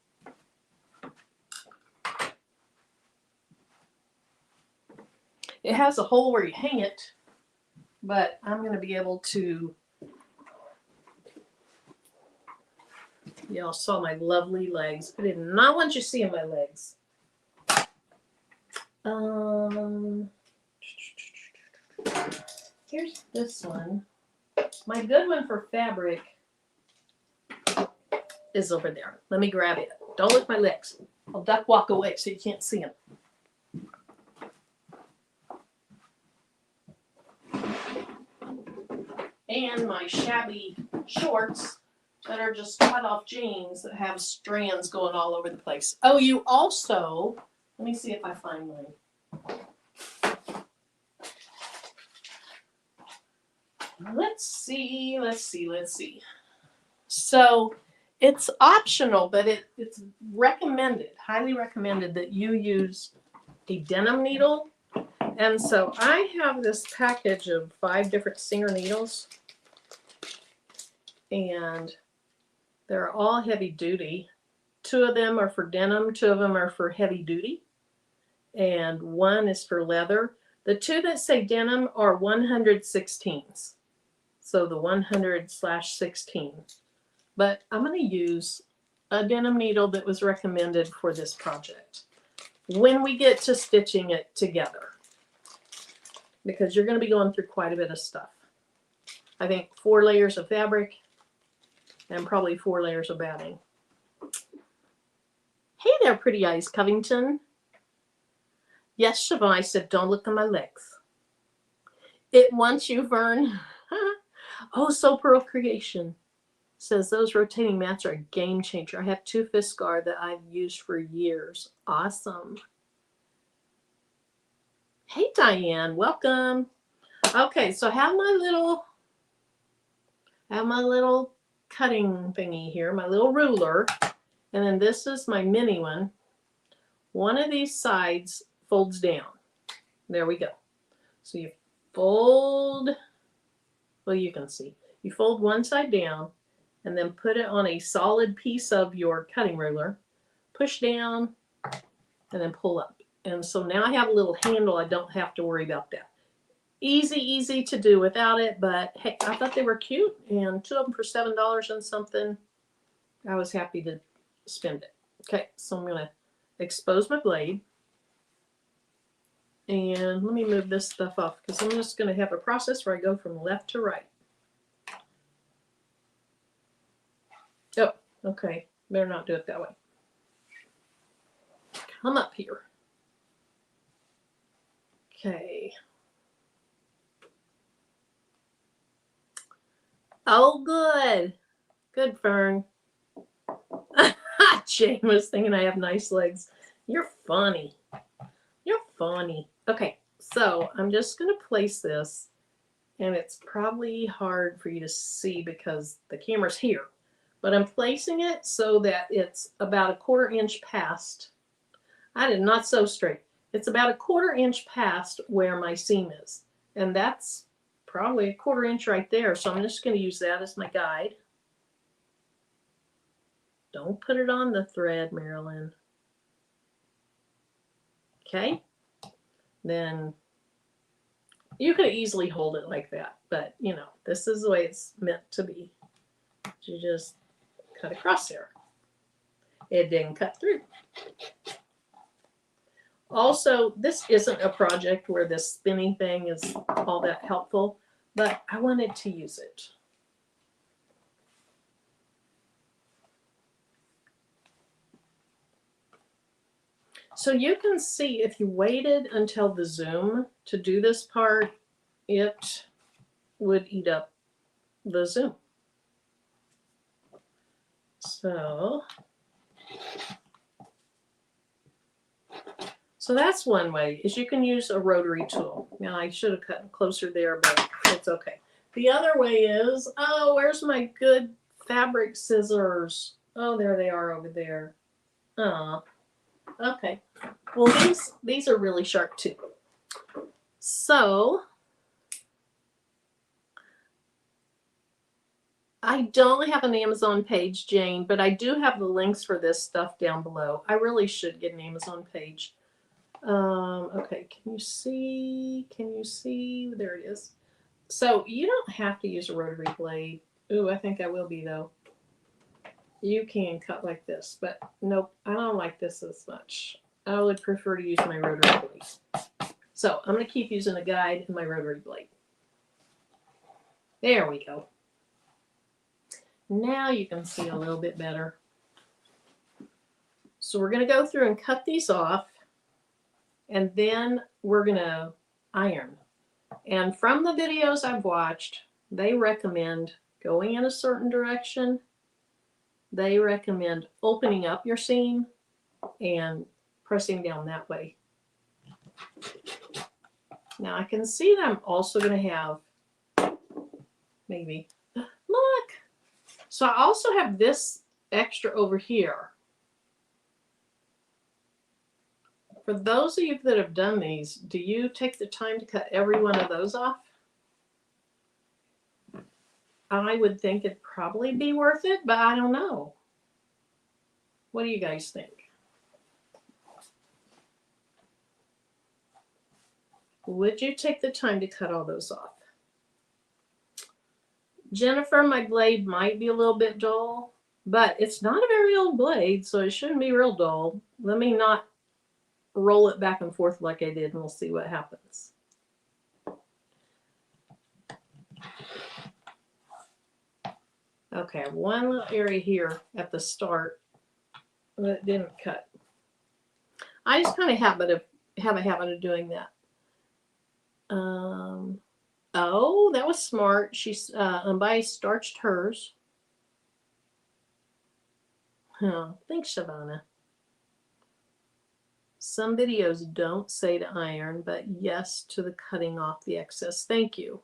It has a hole where you hang it, but I'm going to be able to, y'all saw my lovely legs. I did not want you seeing my legs. Here's this one. My good one for fabric is over there. Let me grab it. Don't lick my legs. I'll duck walk away so you can't see them. And my shabby shorts that are just cut off jeans that have strands going all over the place. Oh, you also, let me see if I find mine. Let's see. So it's optional, but it's recommended, highly recommended that you use a denim needle. And so I have this package of 5 different Singer needles, and they're all heavy duty. 2 of them are for denim, 2 of them are for heavy duty, and 1 is for leather. The 2 that say denim are 116s. So the 100/16. But I'm going to use a denim needle that was recommended for this project when we get to stitching it together, because you're going to be going through quite a bit of stuff. I think 4 layers of fabric and probably 4 layers of batting. Hey there, Pretty Eyes Covington. Yes, Siobhan, I said, don't look at my legs. It wants you, Vern. Oh, So Pearl Creation says those rotating mats are a game changer. I have 2 Fiskar that I've used for years. Awesome. Hey, Diane, welcome. Okay, so I have my little cutting thingy here, my little ruler, and then this is my mini one. One of these sides folds down. There we go. So you fold Well, you can see. You fold one side down and then put it on a solid piece of your cutting ruler, push down, and then pull up. And so now I have a little handle. I don't have to worry about that. Easy to do without it, but hey, I thought they were cute, and 2 of them for $7 and something. I was happy to spend it. Okay, so I'm going to expose my blade. And let me move this stuff off because I'm just going to have a process where I go from left to right. Oh, okay. Better not do it that way. Come up here. Okay. Oh, good. Good, Fern. Jane was thinking I have nice legs. You're funny. You're funny. Okay, so I'm just going to place this, and it's probably hard for you to see because the camera's here, but I'm placing it so that it's about a 1/4 inch past. I did not sew straight. It's about a 1/4 inch past where my seam is, and that's probably a 1/4 inch right there, so I'm just going to use that as my guide. Don't put it on the thread, Marilyn. Okay, then you could easily hold it like that, but you know, this is the way it's meant to be. You just cut across there. It didn't cut through. Also, this isn't a project where this spinning thing is all that helpful, but I wanted to use it. So you can see if you waited until the zoom to do this part, it would eat up the zoom. So that's one way, is you can use a rotary tool. Now I should have cut closer there, but it's okay. The other way is, oh, where's my good fabric scissors? Oh, there they are over there. Oh, okay. Well, these are really sharp too. So I don't have an Amazon page, Jane, but I do have the links for this stuff down below. I really should get an Amazon page. Okay, can you see? Can you see? There it is. So you don't have to use a rotary blade. Ooh, I think I will be though. You can cut like this, but nope, I don't like this as much. I would prefer to use my rotary blade. So I'm going to keep using a guide and my rotary blade. There we go. Now you can see a little bit better. So we're going to go through and cut these off, and then we're going to iron. And from the videos I've watched, they recommend going in a certain direction. They recommend opening up your seam and pressing down that way. Now I can see that I'm also going to have, maybe, look. So I also have this extra over here. For those of you that have done these, do you take the time to cut every one of those off? I would think it'd probably be worth it, but I don't know. What do you guys think? Would you take the time to cut all those off? Jennifer, my blade might be a little bit dull, but it's not a very old blade, so it shouldn't be real dull. Let me not roll it back and forth like I did, and we'll see what happens. Okay, one little area here at the start that didn't cut. I just kind of have a habit of doing that. Oh, that was smart. She's Ambai starched hers. Oh, thanks, Shavana. Some videos don't say to iron, but yes to the cutting off the excess. Thank you.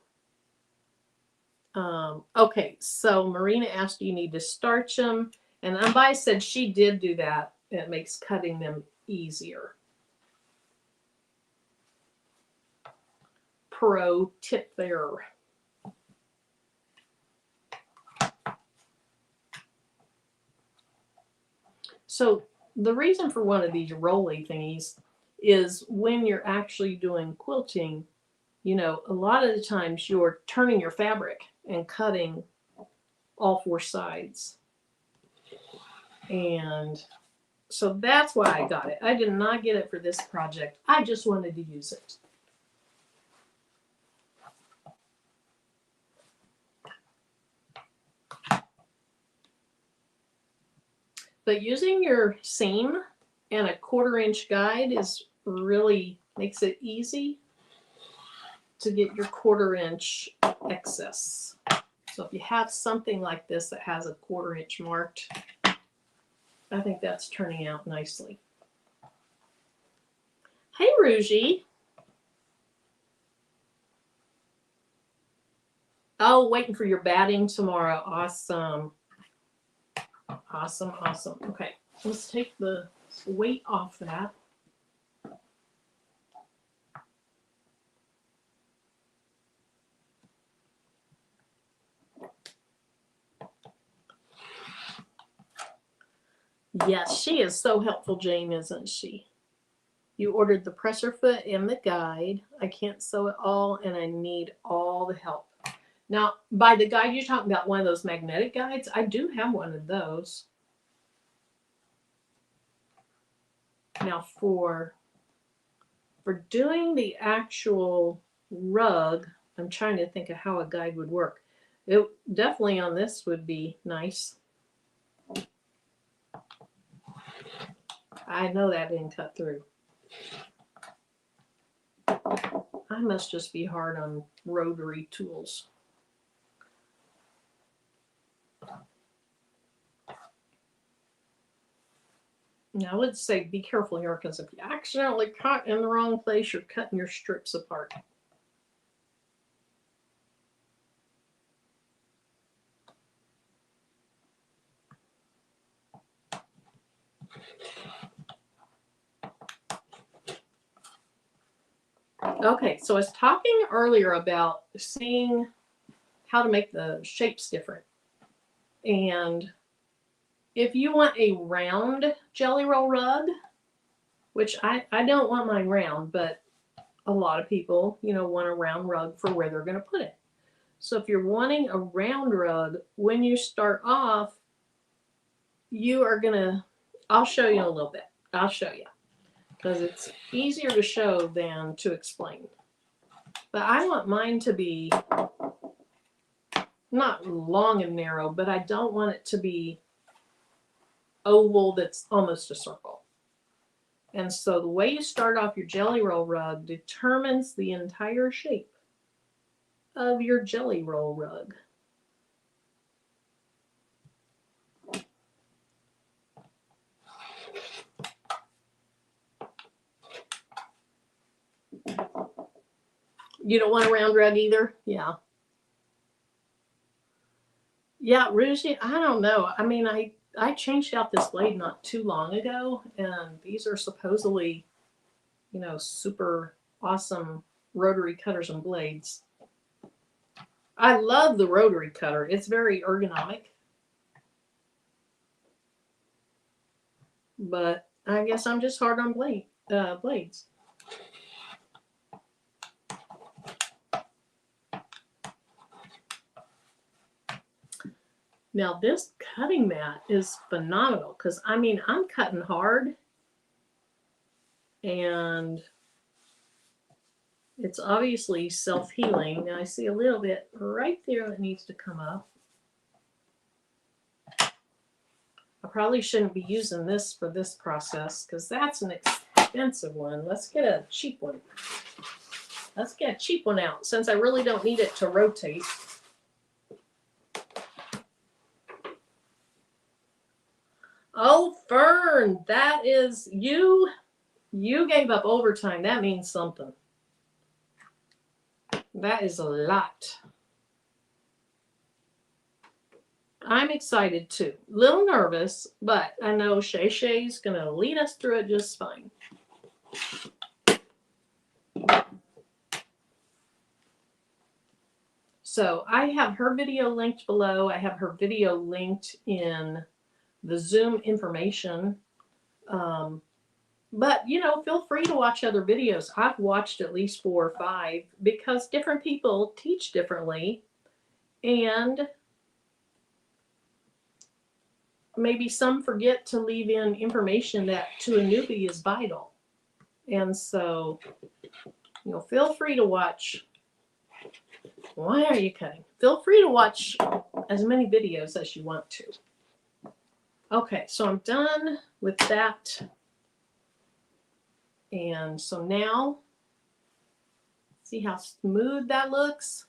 Okay, so Marina asked, do you need to starch them? And Ambai said she did do that. It makes cutting them easier. Pro tip there. So the reason for one of these rolly thingies is when you're actually doing quilting, you know, a lot of the times you're turning your fabric and cutting all four sides. And so that's why I got it. I did not get it for this project. I just wanted to use it. But using your seam and a 1/4-inch guide is really makes it easy to get your 1/4-inch excess. So if you have something like this that has a 1/4-inch marked, I think that's turning out nicely. Hey, Rougie. Oh, waiting for your batting tomorrow. Awesome. Awesome, awesome. Okay, let's take the weight off that. Yes, she is so helpful, Jane, isn't she? You ordered the presser foot and the guide. I can't sew it all, and I need all the help. Now, by the guide, you're talking about one of those magnetic guides. I do have one of those. Now, for doing the actual rug, I'm trying to think of how a guide would work. It definitely on this would be nice. I know that didn't cut through. I must just be hard on rotary tools. Now I would say be careful here, because if you accidentally cut in the wrong place, you're cutting your strips apart. Okay, so I was talking earlier about seeing how to make the shapes different. And if you want a round jelly roll rug, which I don't want mine round, but a lot of people, you know, want a round rug for where they're going to put it. So if you're wanting a round rug, when you start off, you are going to, I'll show you in a little bit. I'll show you, because it's easier to show than to explain. But I want mine to be not long and narrow, but I don't want it to be oval that's almost a circle. And so the way you start off your jelly roll rug determines the entire shape of your jelly roll rug. You don't want a round rug either? Yeah. Yeah, Rougie, I don't know. I mean, I changed out this blade not too long ago, and these are supposedly, you know, super awesome rotary cutters and blades. I love the rotary cutter. It's very ergonomic. But I guess I'm just hard on blades. Now this cutting mat is phenomenal, because I mean, I'm cutting hard and it's obviously self-healing. Now I see a little bit right there that needs to come up. I probably shouldn't be using this for this process, because that's an expensive one. Let's get a cheap one. Let's get a cheap one out, since I really don't need it to rotate. Oh, Fern, that is you. You gave up overtime. That means something. That is a lot. I'm excited too. A little nervous, but I know Shay Shay's going to lead us through it just fine. So I have her video linked below. I have her video linked in the Zoom information But, you know, feel free to watch other videos. I've watched at least 4 or 5 because different people teach differently. And maybe some forget to leave in information that to a newbie is vital. And so, you know, feel free to watch. Why are you cutting? Feel free to watch as many videos as you want to. Okay, so I'm done with that. And so now, see how smooth that looks?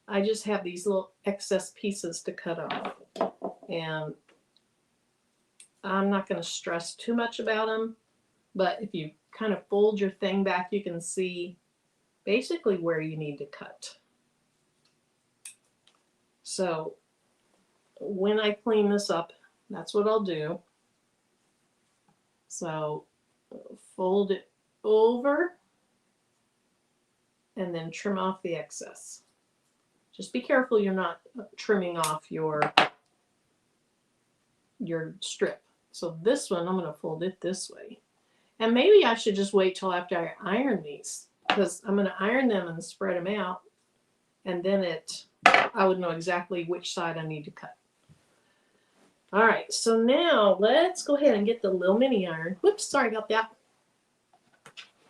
I just have these little excess pieces to cut off. And I'm not going to stress too much about them, but if you kind of fold your thing back, you can see basically where you need to cut. So when I clean this up, that's what I'll do. So fold it over and then trim off the excess. Just be careful you're not trimming off your strip. So this one, I'm going to fold it this way. And maybe I should just wait till after I iron these, because I'm going to iron them and spread them out. And then I would know exactly which side I need to cut. All right, so now let's go ahead and get the little mini iron. Whoops, sorry about that.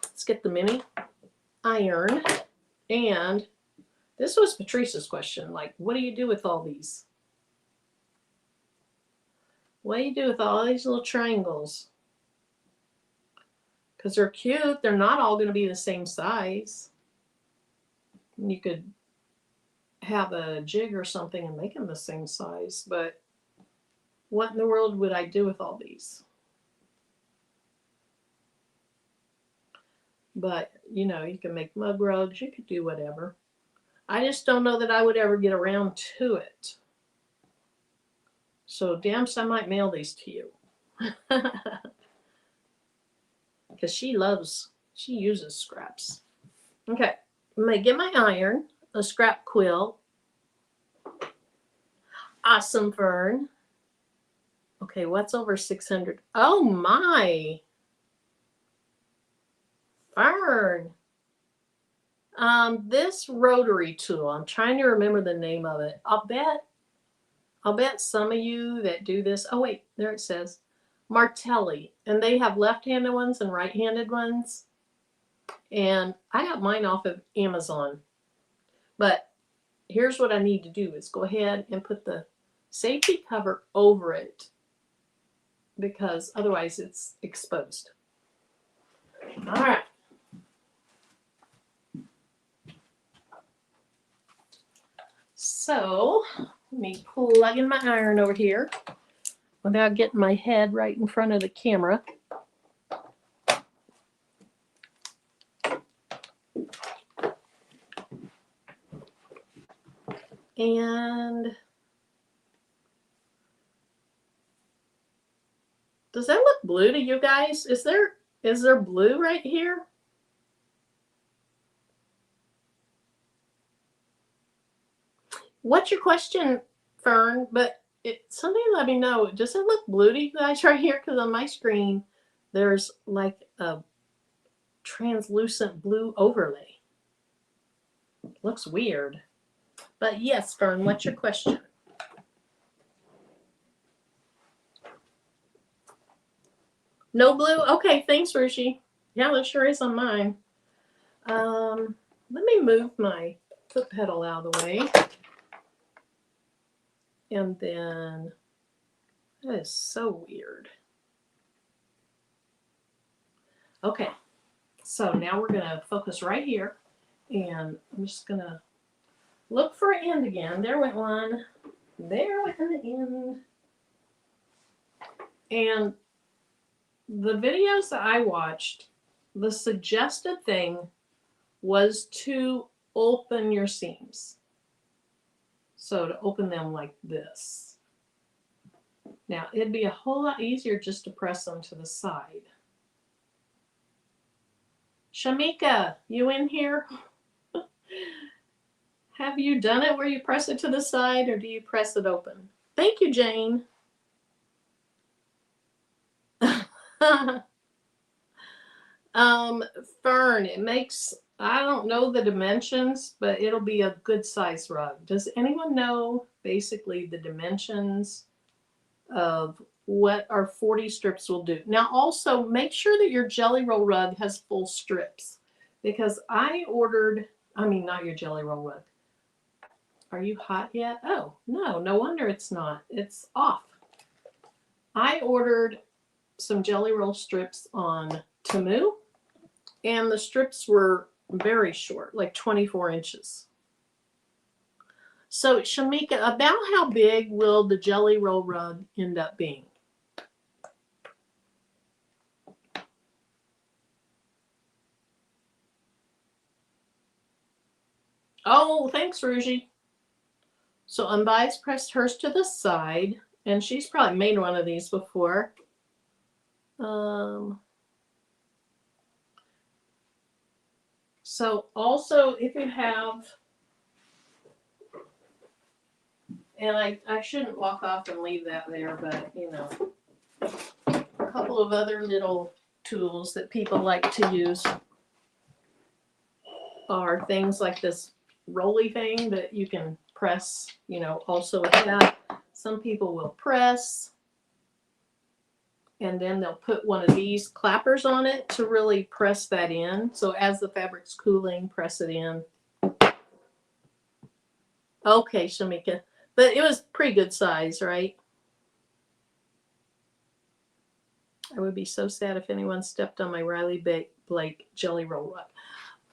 Let's get the mini iron. And this was Patrice's question, like, what do you do with all these? What do you do with all these little triangles? Because they're cute. They're not all going to be the same size. You could have a jig or something and make them the same size, but what in the world would I do with all these? But, you know, you can make mug rugs. You could do whatever. I just don't know that I would ever get around to it. So, Damps, I might mail these to you. Because she uses scraps. Okay, I'm going to get my iron, a scrap quill. Awesome, Fern. Okay, what's over 600? Oh, my. Fern. This rotary tool, I'm trying to remember the name of it. I'll bet some of you that do this, oh wait, there it says, Martelli. And they have left-handed ones and right-handed ones. And I got mine off of Amazon. But here's what I need to do is go ahead and put the safety cover over it, because otherwise it's exposed. All right. So let me plug in my iron over here without getting my head right in front of the camera. And does that look blue to you guys? Is there blue right here? What's your question, Fern? But somebody let me know. Does it look blue to you guys right here? Because on my screen, there's like a translucent blue overlay. Looks weird. But yes, Fern, what's your question? No blue? Okay, thanks, Rushi. Yeah, there sure is on mine. Let me move my foot pedal out of the way. And then, that is so weird. Okay, so now we're going to focus right here. And I'm just going to look for an end again. There went one. There went an end. And the videos that I watched, the suggested thing was to open your seams. So to open them like this. Now, it'd be a whole lot easier just to press them to the side. Shamika, you in here? Have you done it where you press it to the side, or do you press it open? Thank you, Jane. Fern, it makes, I don't know the dimensions, but it'll be a good size rug. Does anyone know basically the dimensions of what our 40 strips will do? Now also make sure that your Jelly Roll rug has full strips, because I ordered, I mean, not your Jelly Roll rug. Are you hot yet? Oh, no, no wonder it's not. It's off. I ordered some Jelly Roll strips on Temu, and the strips were very short, like 24 inches. So, Shamika, about how big will the Jelly Roll rug end up being? Oh, thanks, Ruji. So, Unbiased pressed hers to the side, and she's probably made one of these before. So, also, if you have, and I shouldn't walk off and leave that there, but, you know, a couple of other little tools that people like to use are things like this rolly thing that you can press, you know, also with that. Some people will press, and then they'll put one of these clappers on it to really press that in. So as the fabric's cooling, press it in. Okay, Shamika. But it was pretty good size, right? I would be so sad if anyone stepped on my Riley Blake Jelly Roll rug.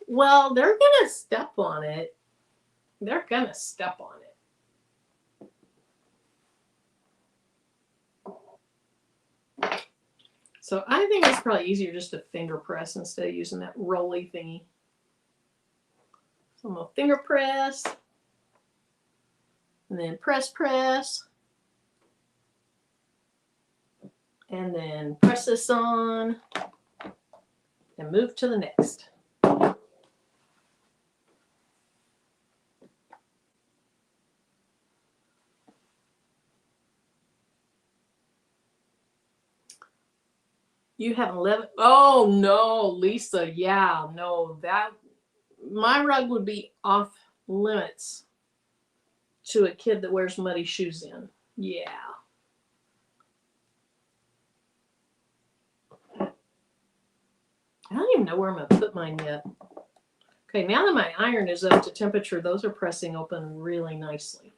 Well, they're going to step on it. They're going to step on it. So I think it's probably easier just to finger press instead of using that rolly thingy. So I'm going to finger press. And then press, press. And then press this on. And move to the next. You have 11. Oh no, Lisa. Yeah, no, that my rug would be off limits to a kid that wears muddy shoes in. Yeah. I don't even know where I'm going to put mine yet. Okay, now that my iron is up to temperature, those are pressing open really nicely.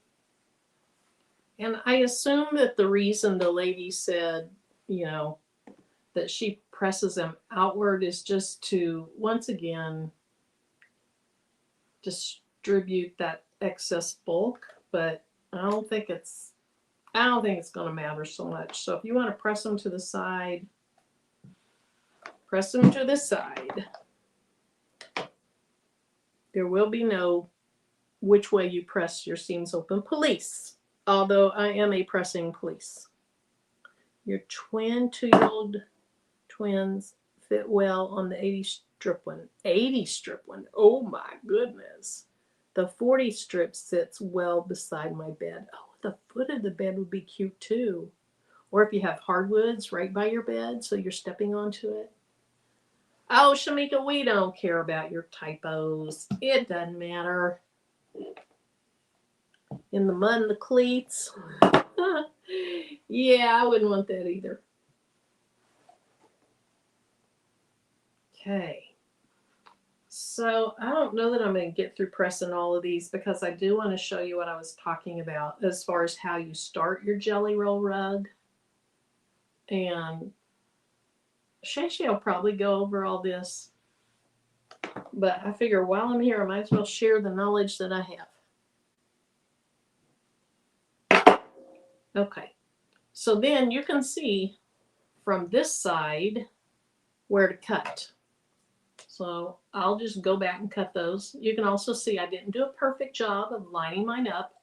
And I assume that the reason the lady said, you know, that she presses them outward is just to, once again, distribute that excess bulk, but I don't think it's going to matter so much. So if you want to press them to the side, press them to the side. There will be no which way you press your seams open police, although I am a pressing police. Your twin 2-year-old twins fit well on the 80 strip one. 80 strip one. Oh my goodness. The 40 strip sits well beside my bed. Oh, the foot of the bed would be cute too. Or if you have hardwoods right by your bed so you're stepping onto it. Oh, Shamika, we don't care about your typos. It doesn't matter. In the mud and the cleats. Yeah, I wouldn't want that either. Okay. So I don't know that I'm going to get through pressing all of these because I do want to show you what I was talking about as far as how you start your Jelly Roll rug. And Shashi will probably go over all this. But I figure while I'm here, I might as well share the knowledge that I have. Okay. So then you can see from this side where to cut. So I'll just go back and cut those. You can also see I didn't do a perfect job of lining mine up.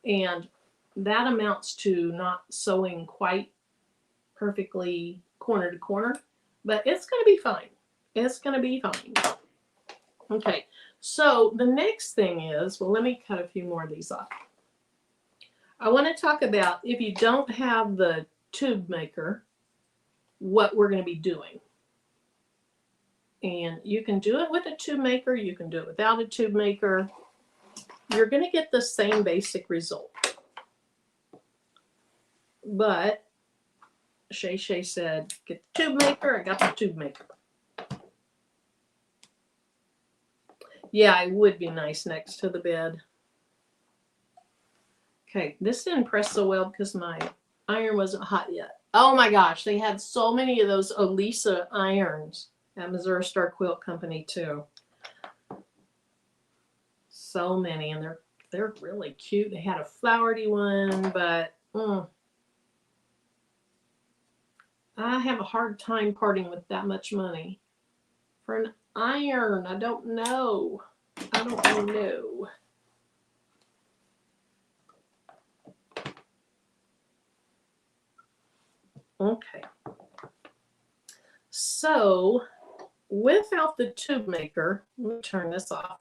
And that amounts to not sewing quite perfectly corner to corner. But it's going to be fine. It's going to be fine. Okay, so the next thing is, well, let me cut a few more of these off. I want to talk about if you don't have the tube maker, what we're going to be doing. And you can do it with a tube maker. You can do it without a tube maker. You're going to get the same basic result. But Shay said, get the tube maker. I got the tube maker. Yeah, it would be nice next to the bed. Okay, this didn't press so well because my iron wasn't hot yet. Oh my gosh, they had so many of those Elisa irons at Missouri Star Quilt Company too. So many, and they're really cute. They had a flowery one, but I have a hard time parting with that much money for an iron. I don't know. I don't know. Okay. So without the tube maker, let me turn this off.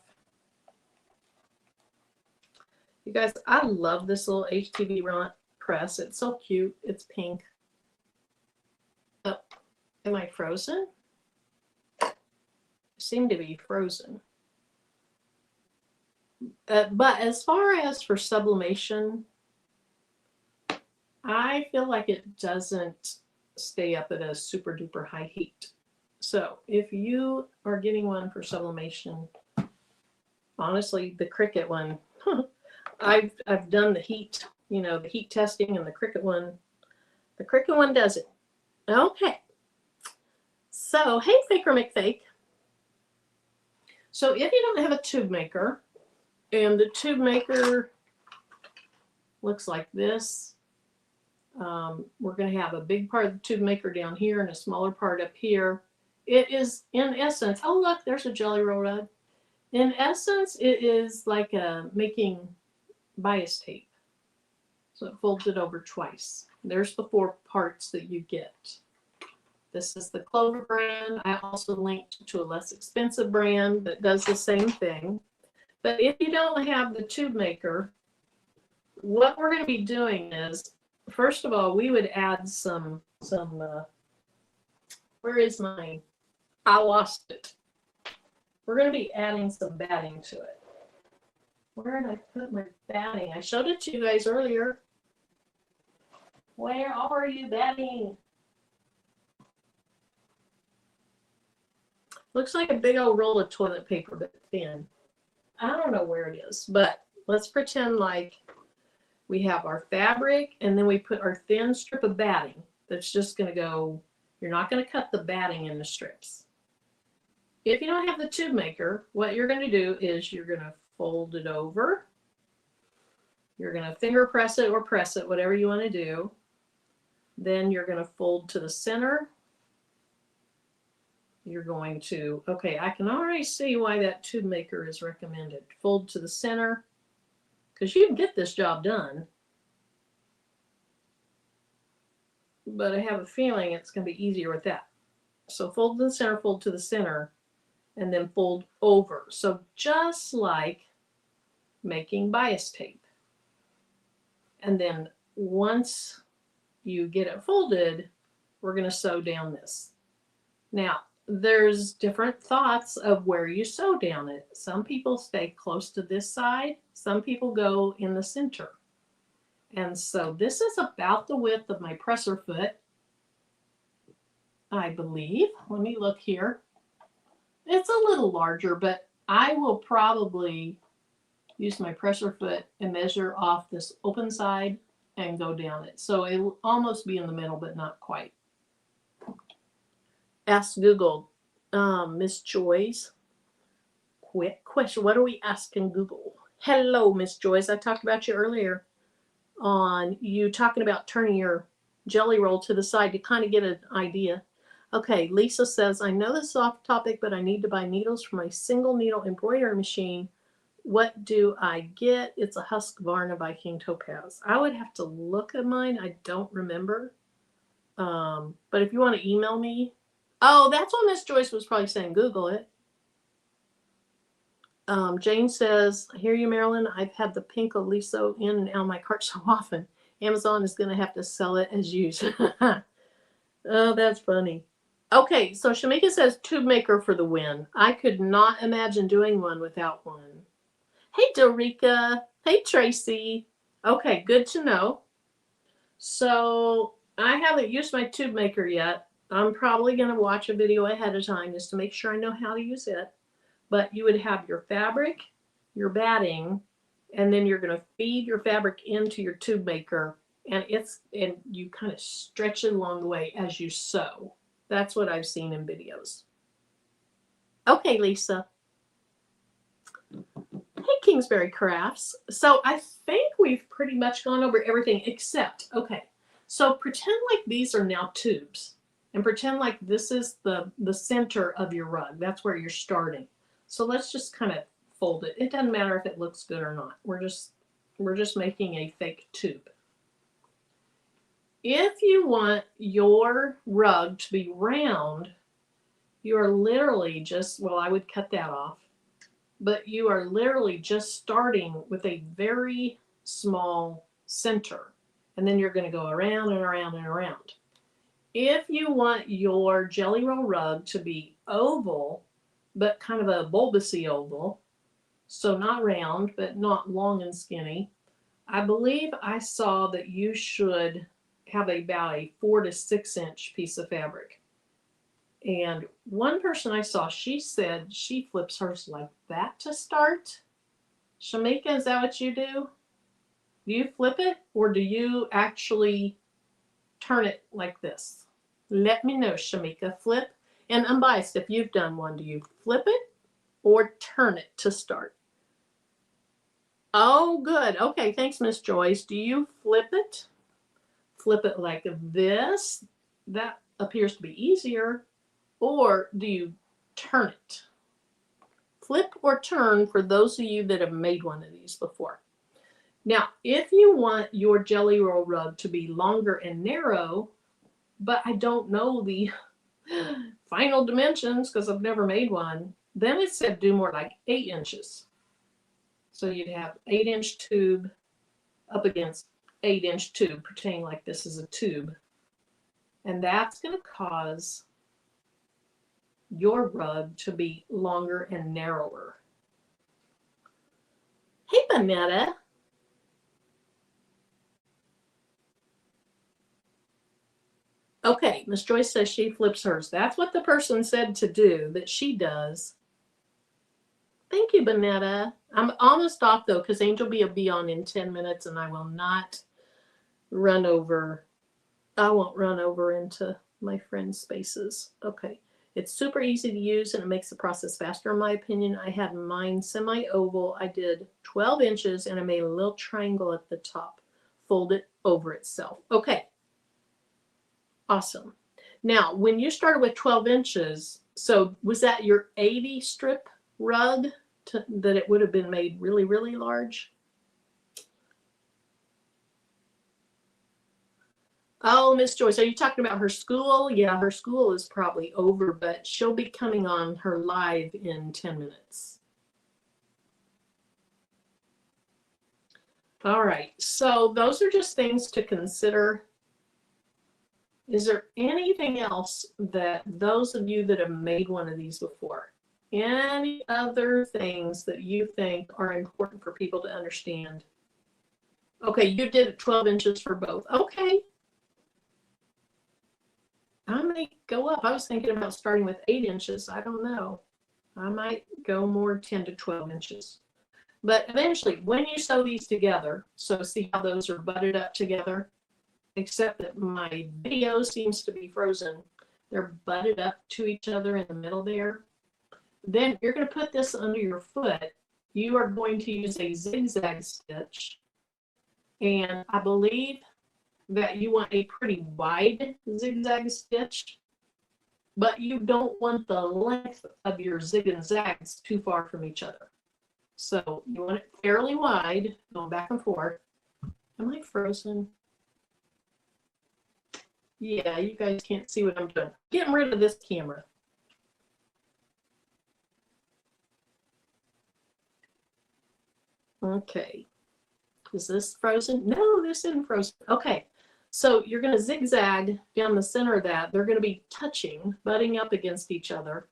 You guys, I love this little HTV press. It's so cute. It's pink. Oh, am I frozen? I seem to be frozen. But as far as for sublimation, I feel like it doesn't stay up at a super duper high heat. So if you are getting one for sublimation, honestly, the Cricut one, I've done the heat, the heat testing, and the Cricut one does it. Okay. So, hey, Faker McFake. So if you don't have a tube maker, and the tube maker looks like this, we're going to have a big part of the tube maker down here and a smaller part up here. It is, in essence, oh look, there's a jelly roll rod. In essence, it is like making bias tape. So it folds it over twice. There's the 4 parts that you get. This is the Clover brand. I also linked to a less expensive brand that does the same thing. But if you don't have the tube maker, what we're going to be doing is, first of all, we would add some where is mine? I lost it. We're going to be adding some batting to it. Where did I put my batting? I showed it to you guys earlier. Where are you, batting? Looks like a big old roll of toilet paper, but thin. I don't know where it is, but let's pretend like we have our fabric, and then we put our thin strip of batting that's just going to go, you're not going to cut the batting into strips. If you don't have the tube maker, what you're going to do is you're going to fold it over. You're going to finger press it or press it, whatever you want to do. Then you're going to fold to the center. You're going to, okay, I can already see why that tube maker is recommended. Fold to the center, because you can get this job done. But I have a feeling it's going to be easier with that. So fold to the center, fold to the center, and then fold over. So just like making bias tape. And then once you get it folded, we're going to sew down this. Now, there's different thoughts of where you sew down it. Some people stay close to this side. Some people go in the center. And so this is about the width of my presser foot, I believe. Let me look here. It's a little larger, but I will probably use my presser foot and measure off this open side and go down it. So it will almost be in the middle, but not quite. Ask Google, Miss Joyce. Quick question. What are we asking Google? Hello, Miss Joyce. I talked about you earlier on you talking about turning your jelly roll to the side to kind of get an idea. Okay, Lisa says, I know this is off topic, but I need to buy needles for my single needle embroidery machine. What do I get? It's a Husqvarna Viking Topaz. I would have to look at mine. I don't remember. But if you want to email me. Oh, that's what Miss Joyce was probably saying. Google it. Jane says, I hear you, Marilyn. I've had the pink Oliso in and out of my cart so often. Amazon is going to have to sell it as used. Oh, that's funny. Okay, so Shamika says tube maker for the win. I could not imagine doing one without one. Hey, Dorica. Hey, Tracy. Okay, good to know. So I haven't used my tube maker yet. I'm probably going to watch a video ahead of time just to make sure I know how to use it. But you would have your fabric, your batting, and then you're going to feed your fabric into your tube maker, and you kind of stretch it along the way as you sew. That's what I've seen in videos. Okay, Lisa. Hey, Kingsbury Crafts. So I think we've pretty much gone over everything except, okay, so pretend like these are now tubes, and pretend like this is the center of your rug. That's where you're starting. So let's just kind of fold it. It doesn't matter if it looks good or not. We're just making a fake tube. If you want your rug to be round, you're literally just, well, I would cut that off, but you are literally just starting with a very small center, and then you're going to go around and around and around. If you want your jelly roll rug to be oval, but kind of a bulbousy oval, so not round, but not long and skinny, I believe I saw that you should have about a 4 to 6 inch piece of fabric. And one person I saw, she said she flips hers like that to start. Shamika, is that what you do? Do you flip it, or do you actually turn it like this? Let me know, Shamika. Flip, and unbiased, if you've done one, do you flip it or turn it to start? Oh, good. Okay, thanks, Miss Joyce. Do you flip it? Flip it like this? That appears to be easier. Or do you turn it? Flip or turn for those of you that have made one of these before. Now, if you want your jelly roll rug to be longer and narrow, but I don't know the final dimensions because I've never made one, then it said do more like 8 inches. So you'd have 8-inch tube up against 8-inch tube, pretending like this is a tube. And that's going to cause your rug to be longer and narrower. Hey, Bonetta. Okay, Miss Joyce says she flips hers. That's what the person said to do, that she does. Thank you, Bonetta. I'm almost off, though, because Angel Bee will be on in 10 minutes, and I will not run over. I won't run over into my friend's spaces. Okay. It's super easy to use, and it makes the process faster, in my opinion. I had mine semi-oval. I did 12 inches, and I made a little triangle at the top. Fold it over itself. Okay. Awesome. Now, when you started with 12 inches, so was that your 80 strip rug that it would have been made really, really large? Oh, Miss Joyce, are you talking about her school? Yeah, her school is probably over, but she'll be coming on her live in 10 minutes. All right, so those are just things to consider. Is there anything else that those of you that have made one of these before, any other things that you think are important for people to understand? Okay, you did 12 inches for both. Okay. I may go up. I was thinking about starting with 8 inches. I don't know. I might go more 10 to 12 inches. But eventually, when you sew these together, so see how those are butted up together? Except that my video seems to be frozen. They're butted up to each other in the middle there. Then you're going to put this under your foot. You are going to use a zigzag stitch. And I believe that you want a pretty wide zigzag stitch, but you don't want the length of your zig and zags too far from each other. So you want it fairly wide, going back and forth. Am I frozen? Yeah, you guys can't see what I'm doing. Getting rid of this camera. Okay. Is this frozen? No, this isn't frozen. Okay. So you're going to zigzag down the center of that. They're going to be touching, butting up against each other.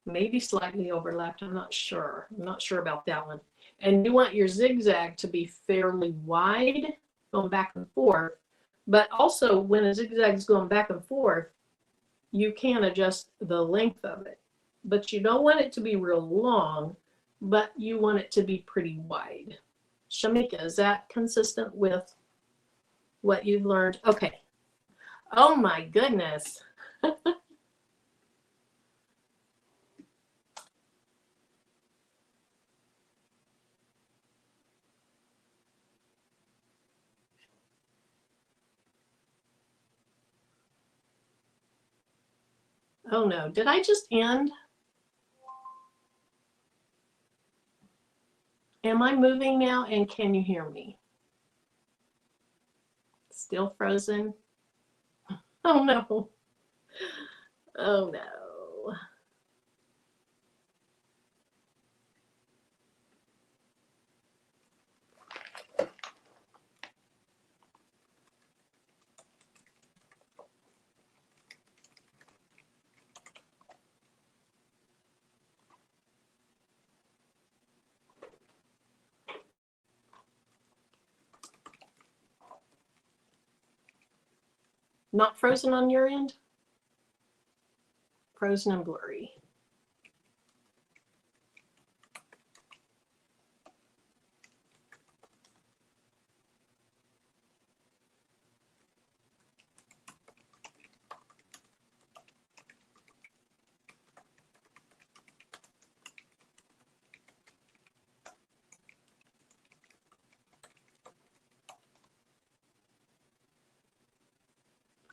Maybe slightly overlapped. I'm not sure. I'm not sure about that one. And you want your zigzag to be fairly wide, going back and forth. But also, when a zigzag is going back and forth, you can adjust the length of it. But you don't want it to be real long, but you want it to be pretty wide. Shamika, is that consistent with what you've learned? Okay. Oh my goodness. Oh no, did I just end? Am I moving now and can you hear me? Still frozen? Oh no. Oh no. Not frozen on your end? Frozen and blurry.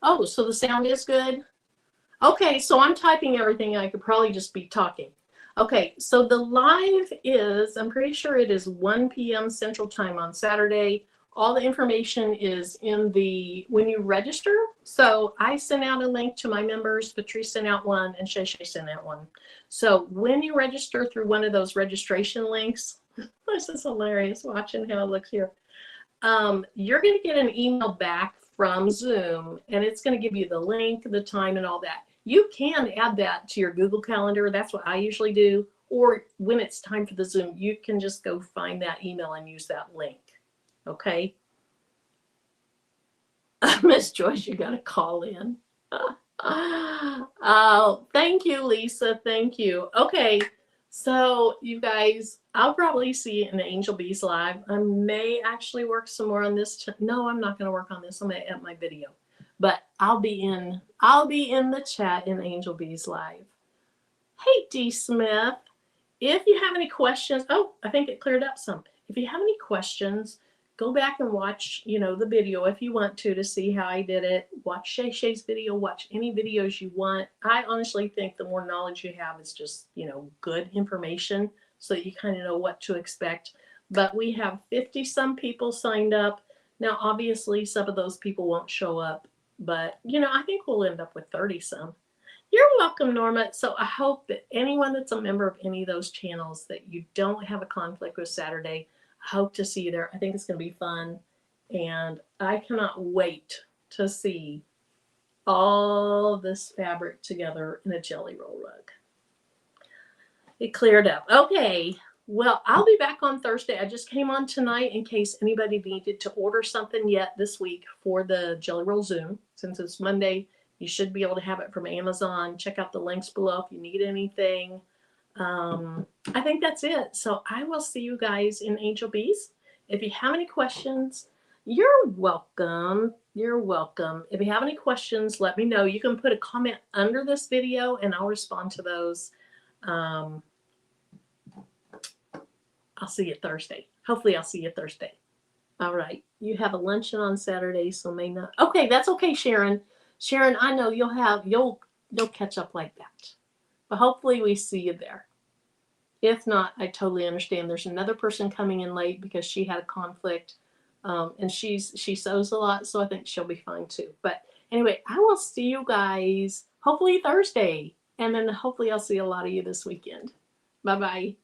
Oh, so the sound is good? Okay, so I'm typing everything. I could probably just be talking. Okay, so the live is, I'm pretty sure it is 1 p.m. Central Time on Saturday. All the information is in the, when you register. So I sent out a link to my members, Patrice sent out one, and Shay Shay sent out one. So when you register through one of those registration links, this is hilarious watching how it looks here. You're going to get an email back from Zoom, and it's going to give you the link, the time, and all that. You can add that to your Google Calendar. That's what I usually do. Or when it's time for the Zoom, you can just go find that email and use that link. Okay? Miss Joyce, you got to call in. Oh, thank you, Lisa. Thank you. Okay. So you guys, I'll probably see you in the Angel Bees Live. I may actually work some more on this. No, I'm not going to work on this. I'm going to edit my video. But I'll be in the chat in Angel Bees Live. Hey, D. Smith. If you have any questions, oh, I think it cleared up some. If you have any questions, go back and watch, the video if you want to see how I did it. Watch Shay Shay's video, watch any videos you want. I honestly think the more knowledge you have is just, good information so that you kind of know what to expect. But we have 50 some people signed up. Now, obviously, some of those people won't show up, but, I think we'll end up with 30 some. You're welcome, Norma. So I hope that anyone that's a member of any of those channels, that you don't have a conflict with Saturday. I hope to see you there. I think it's going to be fun. And I cannot wait to see all this fabric together in a jelly roll rug. It cleared up. Okay. Well, I'll be back on Thursday. I just came on tonight in case anybody needed to order something yet this week for the Jelly Roll Zoom. Since it's Monday, you should be able to have it from Amazon. Check out the links below if you need anything. I think that's it. So I will see you guys in Angel Bees. If you have any questions, you're welcome. You're welcome. If you have any questions, let me know. You can put a comment under this video and I'll respond to those. I'll see you Thursday. Hopefully I'll see you Thursday. All right. You have a luncheon on Saturday, so may not. Okay, that's okay, Sharon. Sharon, I know you'll catch up like that. But hopefully we see you there. If not, I totally understand. There's another person coming in late because she had a conflict. And she sews a lot, so I think she'll be fine too. But anyway, I will see you guys hopefully Thursday. And then hopefully I'll see a lot of you this weekend. Bye-bye.